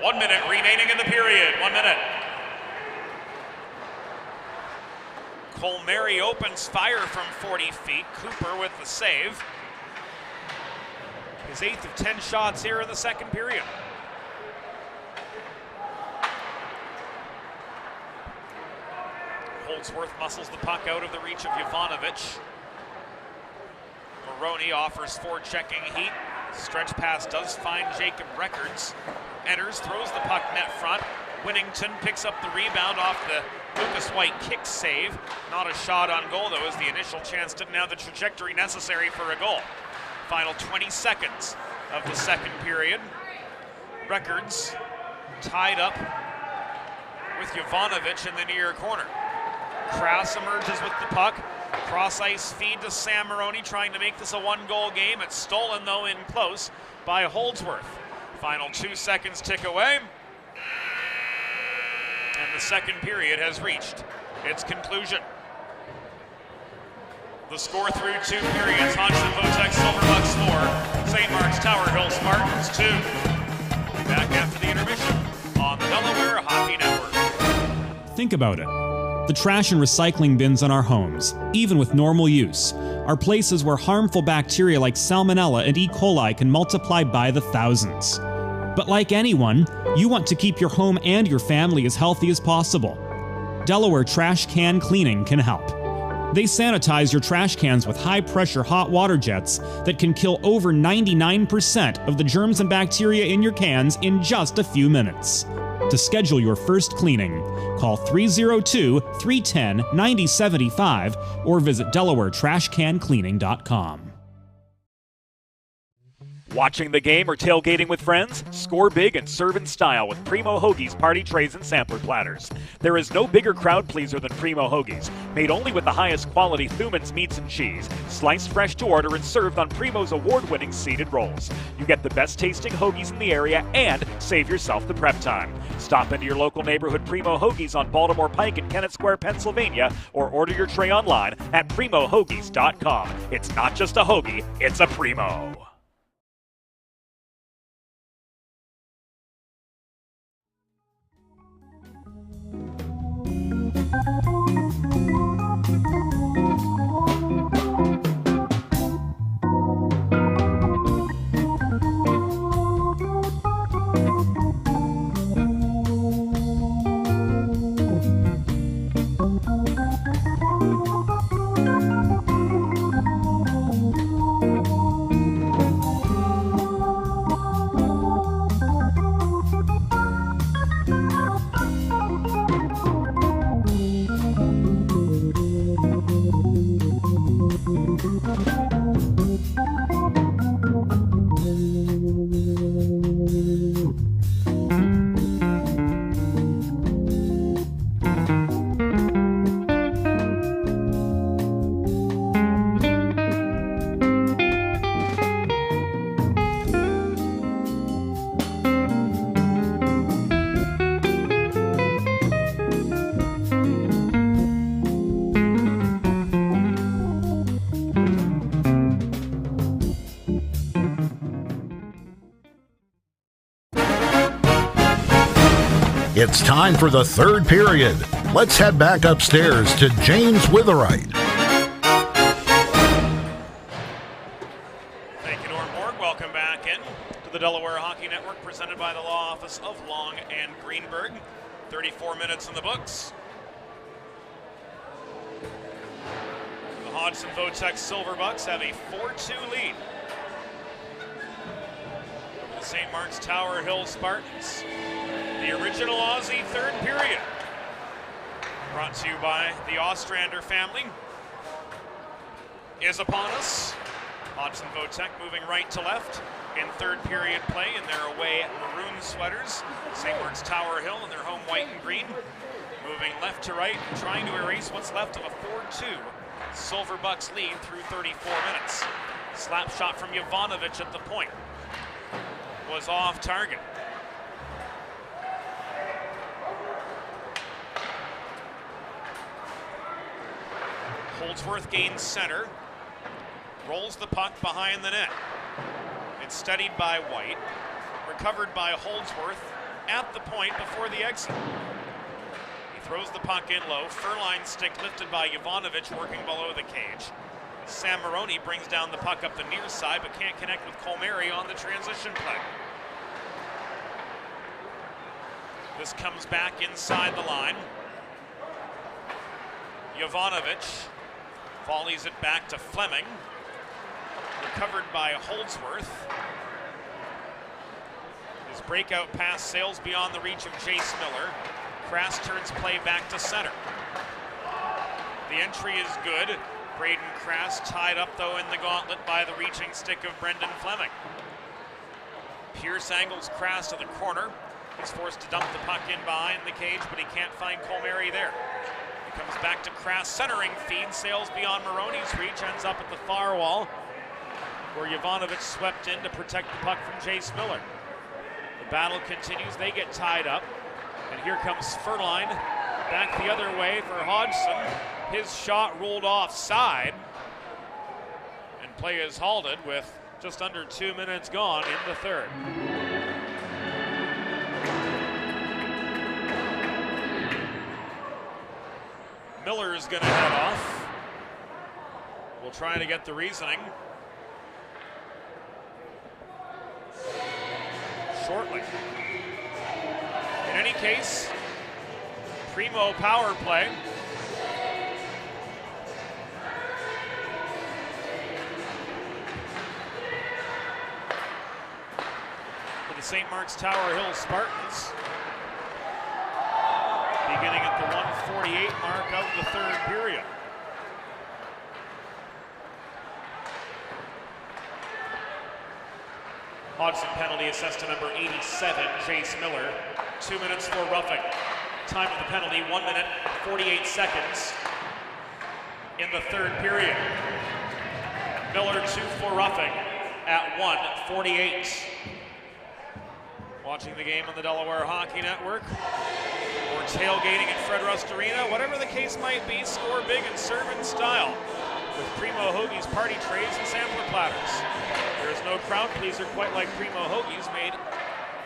One minute remaining in the period. 1 minute. Colmary opens fire from 40 feet. Cooper with the save. His 8th of 10 shots here in the second period. Holdsworth muscles the puck out of the reach of Jovanovic. Maroney offers forechecking heat. Stretch pass does find Jacob Records. Enters, throws the puck net front. Winnington picks up the rebound off the Lucas White kick save. Not a shot on goal, though, as the initial chance didn't have the trajectory necessary for a goal. Final 20 seconds of the second period. Records tied up with Jovanovic in the near corner. Kraus emerges with the puck. Cross ice feed to Sam Maroney, trying to make this a one-goal game. It's stolen, though, in close by Holdsworth. Final 2 seconds tick away. And the second period has reached its conclusion. The score through 2 periods: Hodgson Votex Silverbucks 4, St. Mark's Tower Hill Spartans 2. Back after the intermission on the Delaware Hockey Network. Think about it. The trash and recycling bins in our homes, even with normal use, are places where harmful bacteria like Salmonella and E. coli can multiply by the thousands. But like anyone, you want to keep your home and your family as healthy as possible. Delaware Trash Can Cleaning can help. They sanitize your trash cans with high-pressure hot water jets that can kill over 99% of the germs and bacteria in your cans in just a few minutes. To schedule your first cleaning, call 302-310-9075 or visit DelawareTrashCanCleaning.com. Watching the game or tailgating with friends? Score big and serve in style with Primo Hoagie's party trays and sampler platters. There is no bigger crowd pleaser than Primo Hoagie's, made only with the highest quality Thuman's meats and cheese, sliced fresh to order and served on Primo's award-winning seeded rolls. You get the best tasting hoagies in the area and save yourself the prep time. Stop into your local neighborhood Primo Hoagie's on Baltimore Pike in Kennett Square, Pennsylvania, or order your tray online at PrimoHoagies.com. It's not just a hoagie, it's a Primo. It's time for the third period. Let's head back upstairs to James Witherite. Thank you, Norm Borg. Welcome back in to the Delaware Hockey Network, presented by the Law Office of Long and Greenberg. 34 minutes in the books. The Hodgson Votex Silverbucks have a 4-2 lead over the St. Mark's Tower Hill Spartans. The original Aussie third period, brought to you by the Ostrander family, is upon us. Hodgson Votex moving right to left in third period play in their away maroon sweaters. St. Mark's Tower Hill in their home white and green, moving left to right and trying to erase what's left of a 4-2 Silverbucks lead through 34 minutes. Slap shot from Jovanovic at the point. was off target. Holdsworth gains center, rolls the puck behind the net. It's steadied by White, recovered by Holdsworth at the point before the exit. He throws the puck in low, Furline stick lifted by Jovanovic working below the cage. Sam Maroney brings down the puck up the near side but can't connect with Colmeri on the transition play. This comes back inside the line. Jovanovic volleys it back to Fleming. Recovered by Holdsworth. His breakout pass sails beyond the reach of Jace Miller. Krass turns play back to center. The entry is good. Braden Krass tied up though in the gauntlet by the reaching stick of Brendan Fleming. Pierce angles Krass to the corner. He's forced to dump the puck in behind the cage, but he can't find Colmeri there. He comes back to Krass, centering feed, sails beyond Maroney's reach, ends up at the far wall, where Jovanovic swept in to protect the puck from Jace Miller. The battle continues, they get tied up, and here comes Furline, back the other way for Hodgson. His shot ruled offside, and play is halted with just under 2 minutes gone in the third. Miller is going to head off. We'll try to get the reasoning shortly. In any case, primo power play. For the St. Mark's Tower Hill Spartans. Beginning at the 1:48 mark of the third period. Hodgson penalty assessed to number 87, Jace Miller. 2 minutes for roughing. Time of the penalty, 1 minute, 48 seconds in the third period. Miller 2 for roughing at 1:48. Watching the game on the Delaware Hockey Network, or tailgating at Fred Rust Arena, whatever the case might be, score big and serve in style with Primo Hoagie's party trays and sampler platters. There is no crowd pleaser quite like Primo Hoagie's, made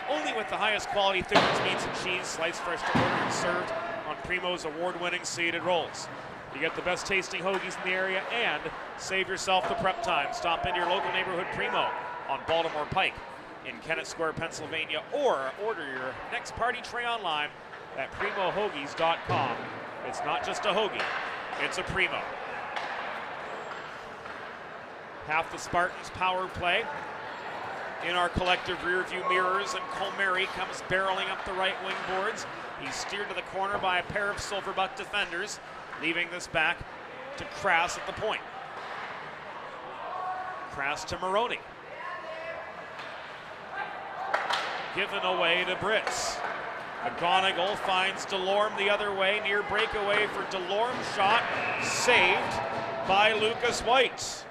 only with the highest quality thickness meats and cheese, sliced fresh to order and served on Primo's award-winning seeded rolls. You get the best tasting hoagies in the area and save yourself the prep time. Stop into your local neighborhood Primo on Baltimore Pike in Kennett Square, Pennsylvania, or order your next party tray online at primohoagies.com. It's not just a hoagie, it's a Primo. Half the Spartans power play in our collective rear view mirrors, and Colmeri comes barreling up the right wing boards. He's steered to the corner by a pair of Silverbuck defenders, leaving this back to Krass at the point. Krass to Maroney. Given away to Brits. McGonigal finds Delorme the other way, near breakaway for Delorme, shot saved by Lucas White.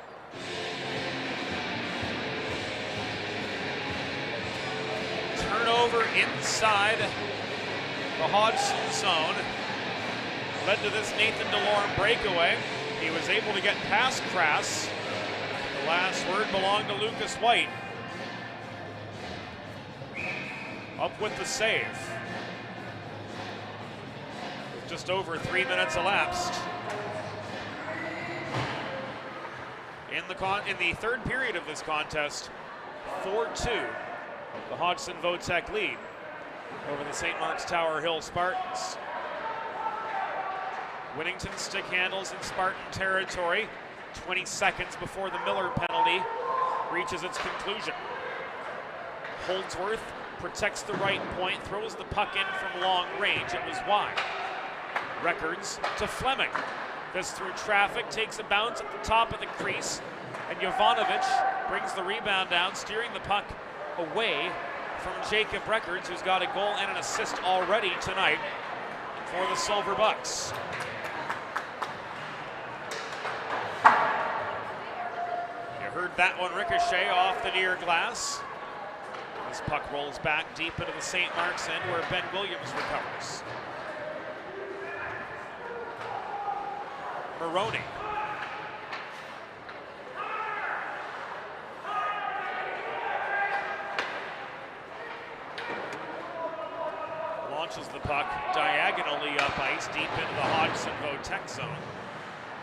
Turnover inside the Hodgson zone led to this Nathan Delorme breakaway. He was able to get past Krass. The last word belonged to Lucas White. Up with the save. With just over 3 minutes elapsed. In the third period of this contest, 4-2, the Hodgson Votech lead over the St. Mark's Tower Hill Spartans. Whittington stick handles in Spartan territory 20 seconds before the Miller penalty reaches its conclusion. Holdsworth protects the right point, throws the puck in from long range. It was wide. Records to Fleming. This through traffic, takes a bounce at the top of the crease, and Jovanovic brings the rebound down, steering the puck away from Jacob Records, who's got a goal and an assist already tonight for the Silverbucks. You heard that one ricochet off the near glass. This puck rolls back deep into the St. Mark's end where Ben Williams recovers. Maroney. Launches the puck diagonally up ice deep into the Hodgson Votech zone.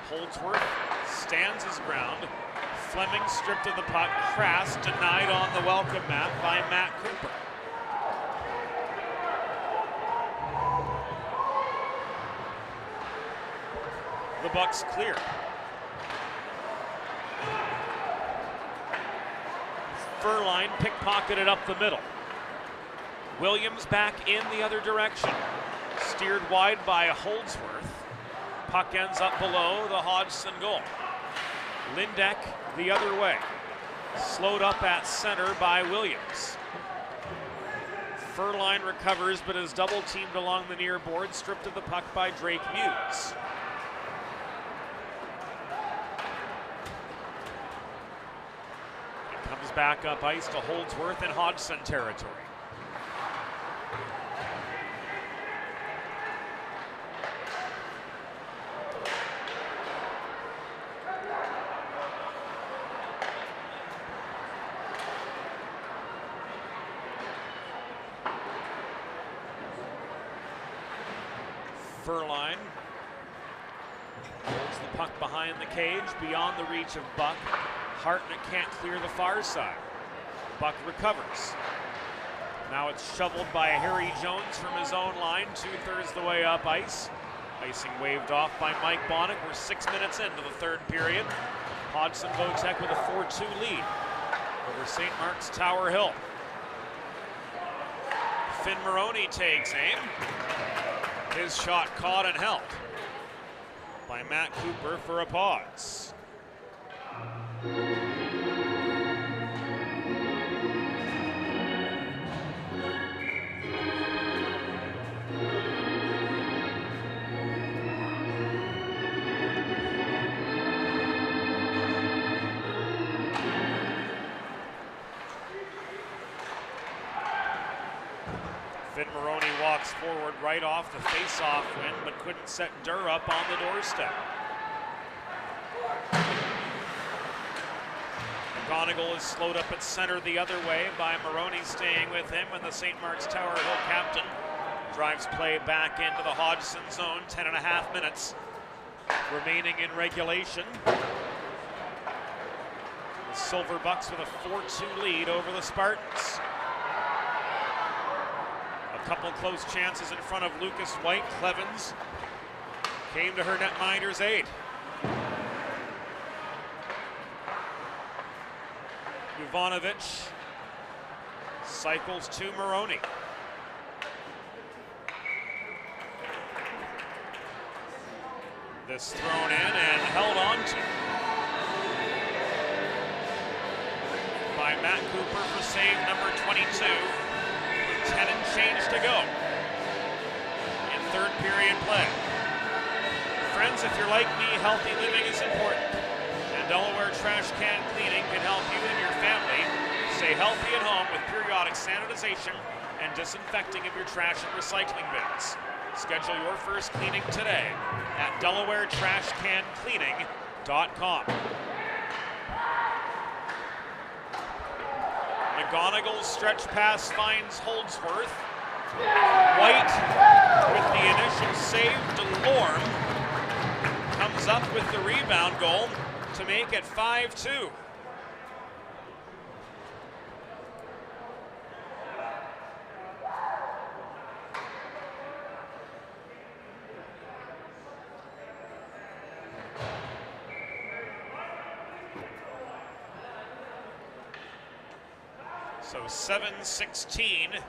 Holdsworth stands his ground. Fleming stripped of the puck. Crass denied on the welcome mat by Matt Cooper. The Bucks clear. Furline pickpocketed up the middle. Williams back in the other direction. Steered wide by Holdsworth. Puck ends up below the Hodgson goal. Lindeck the other way. Slowed up at center by Williams. Furline recovers but is double teamed along the near board, stripped of the puck by Drake Muse. It comes back up ice to Holdsworth in Hodgson territory. Furline holds the puck behind the cage, beyond the reach of Buck. Hartnett can't clear the far side. Buck recovers. Now it's shoveled by Harry Jones from his own line, 2/3 the way up ice. Icing waved off by Mike Bonnick. We're 6 minutes into the third period. Hodgson Votech with a 4-2 lead over St. Mark's Tower Hill. Finn Maroney takes aim. His shot caught and held by Matt Cooper for a pause. Finn Maroney walks forward right off the face-off win, but couldn't set Durr up on the doorstep. McGonigal is slowed up at center the other way by Maroney staying with him, and the St. Mark's Tower Hill captain drives play back into the Hodgson zone. 10.5 minutes remaining in regulation. The Silver Bucks with a 4-2 lead over the Spartans. A couple close chances in front of Lucas White. Clevens came to her netminder's aid. Jovanovic cycles to Maroney. This thrown in and held on to by Matt Cooper for save number 22. 10 and change to go in third period play. Friends, if you're like me, healthy living is important. And Delaware Trash Can Cleaning can help you and your family stay healthy at home with periodic sanitization and disinfecting of your trash and recycling bins. Schedule your first cleaning today at DelawareTrashCanCleaning.com. McGonigal's stretch pass finds Holdsworth. White with the initial save. DeLorme comes up with the rebound goal to make it 5-2. So 7:16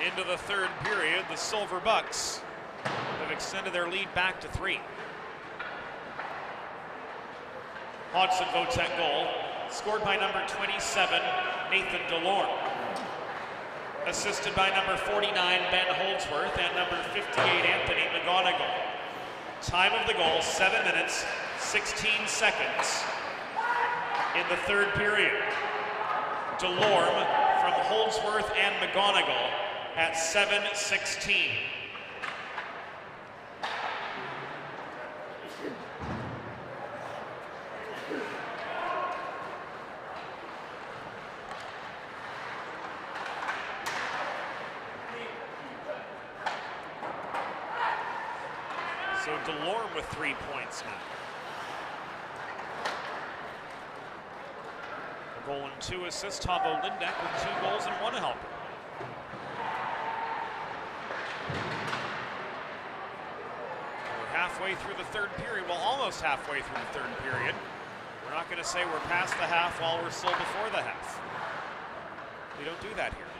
into the third period. The Silver Bucks have extended their lead back to 3. Hodgson Votech goal scored by number 27, Nathan DeLorme. Assisted by number 49, Ben Holdsworth, and number 58, Anthony McGonigal. Time of the goal, 7 minutes, 16 seconds in the third period. Delorme from Holdsworth and McGonigal at 7:16. So Delorme with 3 points now. A goal and 2 assists. Tavo Lindeck with 2 goals and 1 helper. We're halfway through the third period. Well, almost halfway through the third period. We're not going to say we're past the half while we're still before the half. We don't do that here.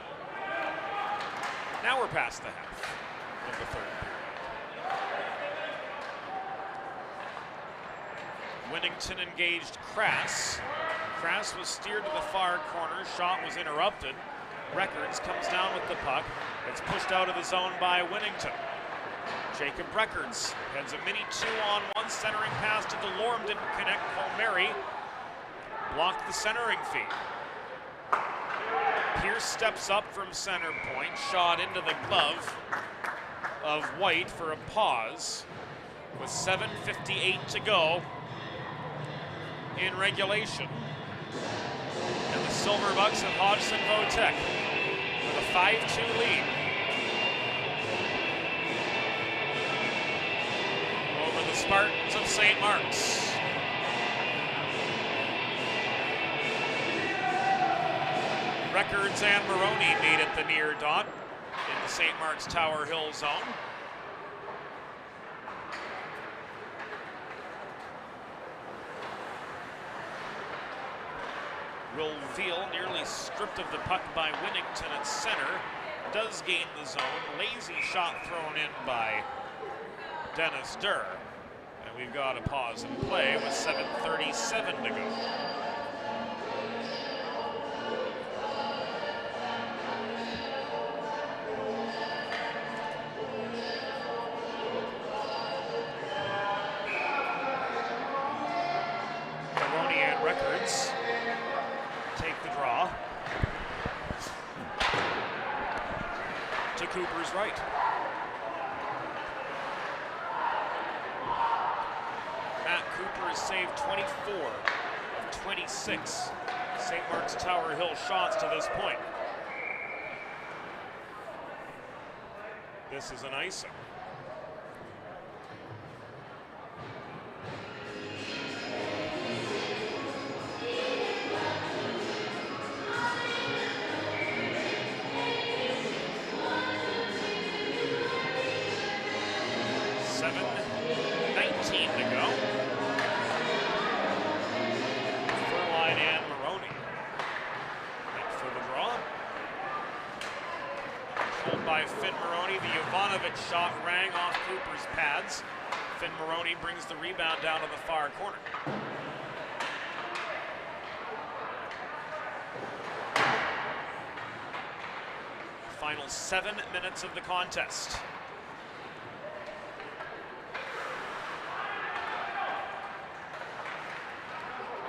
Now we're past the half of the third period. Winnington engaged Crass. Crass was steered to the far corner. Shot was interrupted. Records comes down with the puck. It's pushed out of the zone by Winnington. Jacob Records heads a mini 2-on-1 centering pass to Delorme. Didn't connect. Palmieri blocked the centering feed. Pierce steps up from center point. Shot into the glove of White for a pause with 7:58 to go in regulation. And the Silverbucks of Hodgson Votech with a 5-2 lead over the Spartans of St. Mark's. Records and Maroney meet at the near dot in the St. Mark's Tower Hill zone. Will Veal, nearly stripped of the puck by Winnington at center, does gain the zone. Lazy shot thrown in by Dennis Durr. And we've got a pause in play with 7:37 to go. Maroney and Records take the draw to Cooper's right. Matt Cooper has saved 24 of 26 St. Mark's Tower Hill shots to this point. This is an icing. Shot rang off Cooper's pads. Finn Maroney brings the rebound down to the far corner. Final 7 minutes of the contest.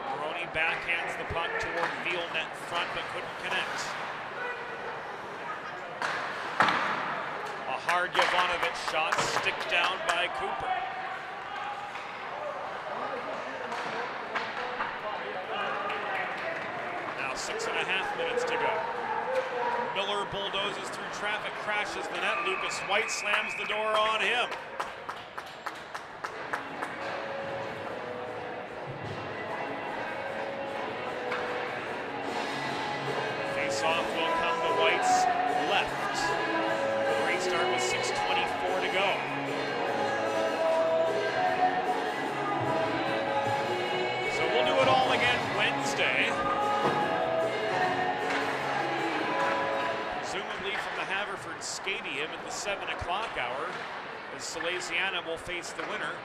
Maroney backhands the puck toward Veal net front but couldn't connect. Hard Jovanovic shot, stick down by Cooper. Now 6.5 minutes to go. Miller bulldozes through traffic, crashes the net. Lucas White slams the door on him. Face-off will come to White's left. Start with 6:24 to go. So we'll do it all again Wednesday. Presumably from the Haverford Stadium at the 7 o'clock hour, as Salesiana will face the winner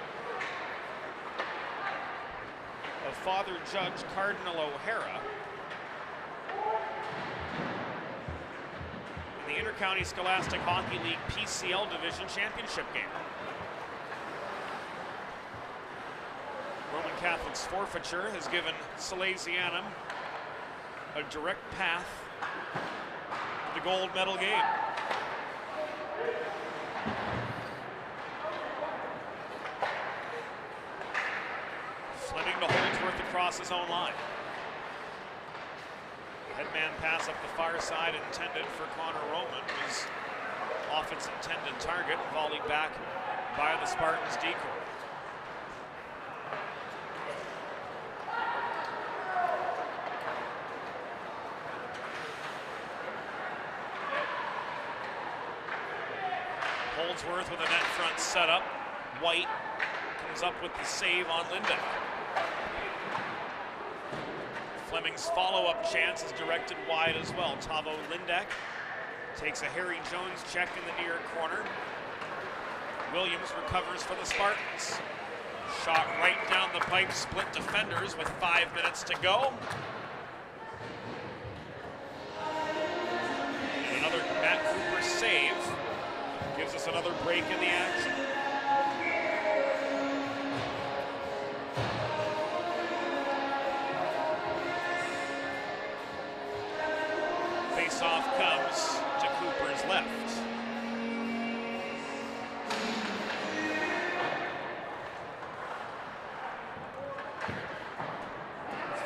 of Father Judge Cardinal O'Hara. The Intercounty Scholastic Hockey League PCL Division Championship game. Catholic's forfeiture has given Salesianum a direct path to the gold medal game. Fleming to Holdsworth across his own line. Headman pass up the far side intended for Connor Roman was off its intended target, volleyed back by the Spartans' decoy. Holdsworth with a net front setup. White comes up with the save on Lindeck. Fleming's follow-up chance is directed wide as well. Tavo Lindeck takes a Harry Jones check in the near corner. Williams recovers for the Spartans. Shot right down the pipe, split defenders with 5 minutes to go. And another Matt Cooper save gives us another break in the action. Face-off comes to Cooper's left.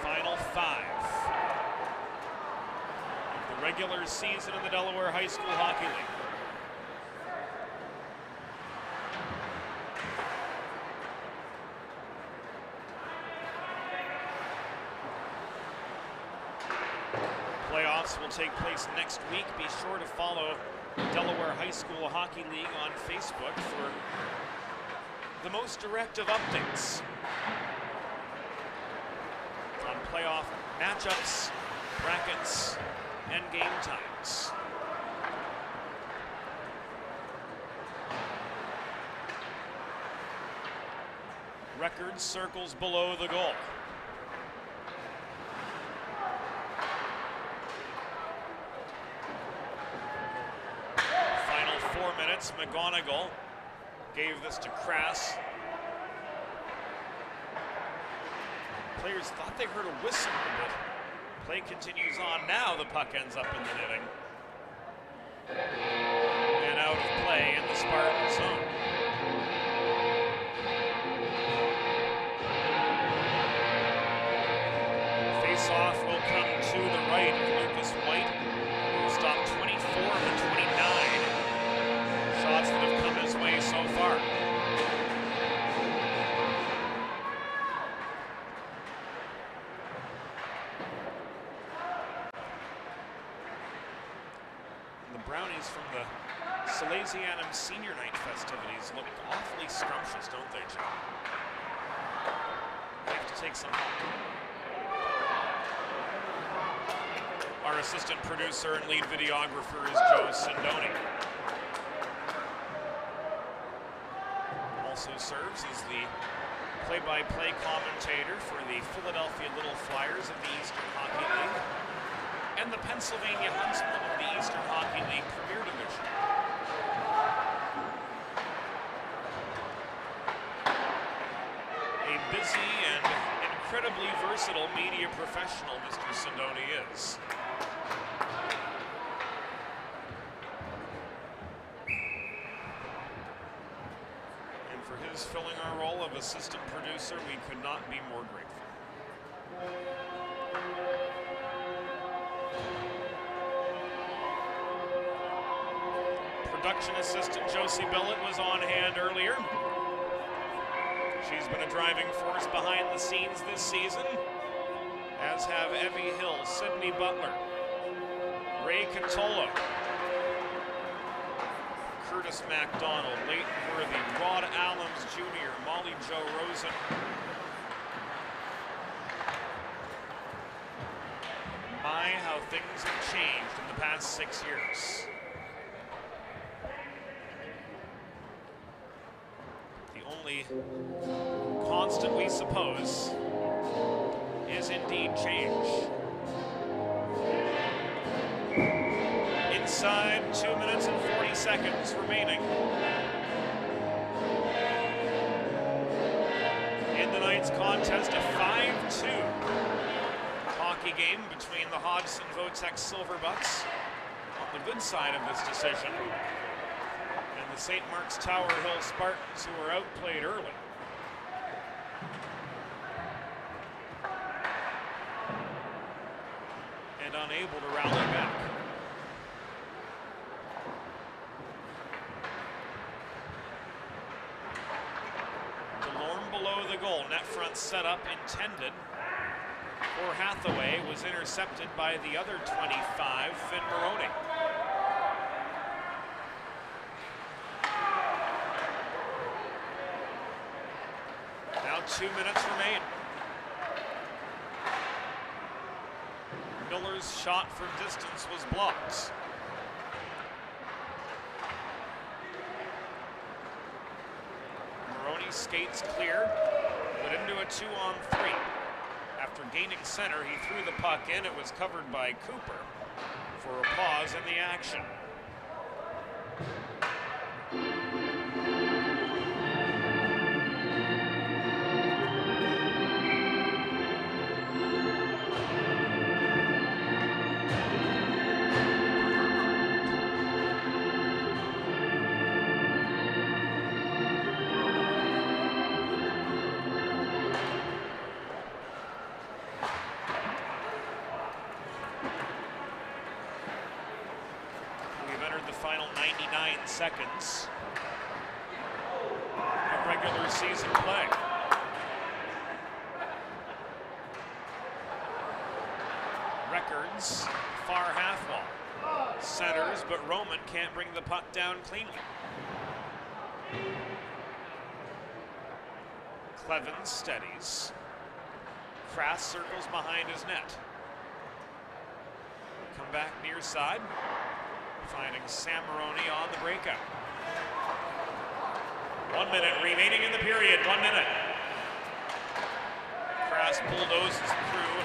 Final 5 of the regular season in the Delaware High School Hockey League. Playoffs will take place next week. Be sure to follow Delaware High School Hockey League on Facebook for the most direct of updates on playoff matchups, brackets, and game times. Record circles below the goal. Final 4 minutes, McGonigal gave this to Crass. Players thought they heard a whistle, but play continues on. Now the puck ends up in the netting. And out of play in the Spartan zone. Face-off will come to the right of Lucas White, who will stop 24 of the 29 shots that have come his way so far. The Brownies from the Salesianum Senior Night festivities look awfully scrumptious, don't they, Joe? They have to take some help. Our assistant producer and lead videographer is Joe Sindoni. Also serves as the play-by-play commentator for the Philadelphia Little Flyers of the Eastern Hockey League and the Pennsylvania Huntsmen of the Eastern Hockey League Premier Division. A busy and incredibly versatile media professional Mr. Sindoni is. And for his filling our role of assistant producer, we could not be more grateful. Production assistant Josie Billett was on hand earlier. She's been a driving force behind the scenes this season, as have Evie Hill, Sydney Butler, Ray Catola, Curtis MacDonald, Leighton Worthy, Rod Allums Jr., Molly Jo Rosen. My, how things have changed in the past 6 years. The only constant, we suppose, is indeed change. Inside 2 minutes and 40 seconds remaining in the tonight's contest a 5-2 hockey game between the Hodgson Votex Silverbucks on the good side of this decision and the St. Mark's Tower Hill Spartans, who were outplayed early. And unable to rally back. DeLorme below the goal. Net front setup intended for Hathaway was intercepted by the other 25, Finn Maroney. Now 2 minutes remain. Miller's shot from distance was blocked. Maroney skates clear, but into a 2-on-3. After gaining center, he threw the puck in. It was covered by Cooper for a pause in the action. Final 99 seconds of regular season play. Records, far half wall. Centers, but Roman can't bring the puck down cleanly. Clevens steadies. Krass circles behind his net. Come back near side. Finding Sam Maroney on the breakout. 1 minute remaining in the period. 1 minute. Krass bulldozes through.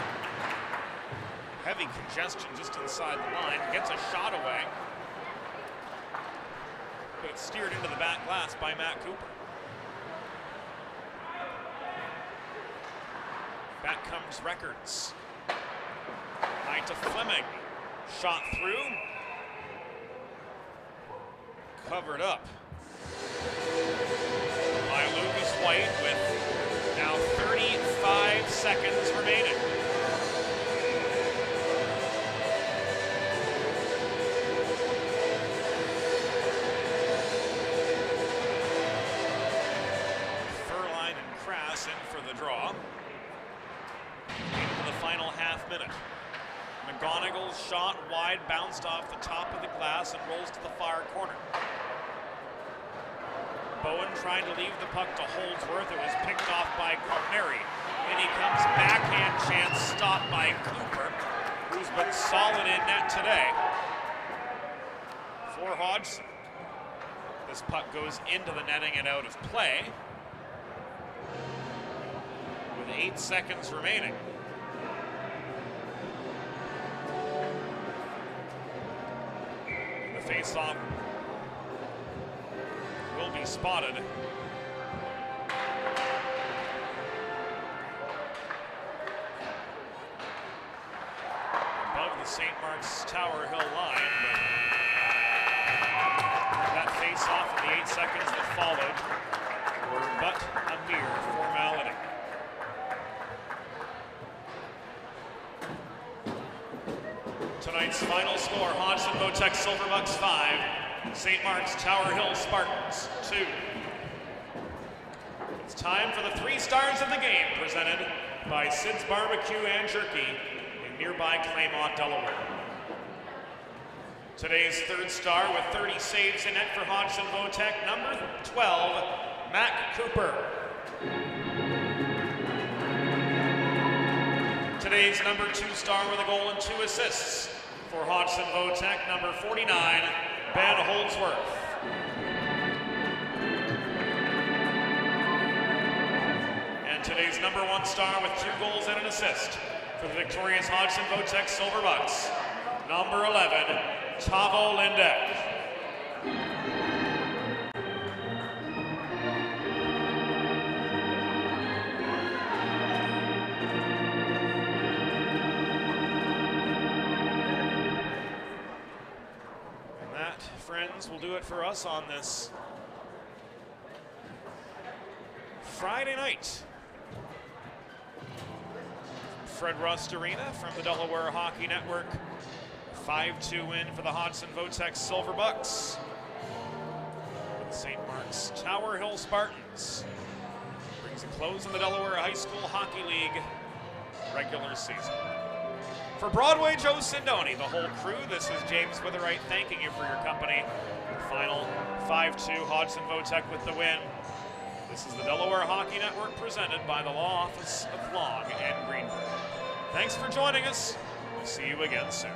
Heavy congestion just inside the line. Gets a shot away. But it's steered into the back glass by Matt Cooper. Back comes Records. High to Fleming. Shot through. Covered up by Lucas White with now 35 seconds remaining. Furline and Krass in for the draw. Into the final half minute. McGonigal's shot wide, bounced off the top of the glass and rolls to the far corner. Bowen trying to leave the puck to Holdsworth. It was picked off by Corneri. And he comes backhand chance stopped by Cooper, who's been solid in net today for Hodgson. This puck goes into the netting and out of play with 8 seconds remaining. The face-off will be spotted. Above the St. Mark's Tower Hill line, but that face-off in the 8 seconds that followed were but a mere formality. Tonight's final score, Hodgson Votex Silverbucks 5, St. Mark's Tower Hill Spartans 2. It's time for the 3 stars of the game, presented by Sid's Barbecue and Jerky in nearby Claymont, Delaware. Today's 3rd star with 30 saves in net for Hodgson Votex, number 12, Matt Cooper. Today's number 2 star with a goal and 2 assists for Hodgson Votex, number 49, Ben Holdsworth. And today's number 1 star with 2 goals and an assist for the victorious Hodgson Votex Silverbucks, number 11, Tavo Lindek. that, friends, will do it for us on this Friday night. Fred Rust Arena from the Delaware Hockey Network. 5-2 win for the Hodgson Votex Silverbucks. With St. Mark's Tower Hill Spartans. Brings a close in the Delaware High School Hockey League regular season. For Broadway Joe Sindoni, the whole crew, this is James Witherite thanking you for your company. Final 5-2, Hodgson Votech with the win. This is the Delaware Hockey Network presented by the Law Office of Long and Greenberg. Thanks for joining us. We'll see you again soon.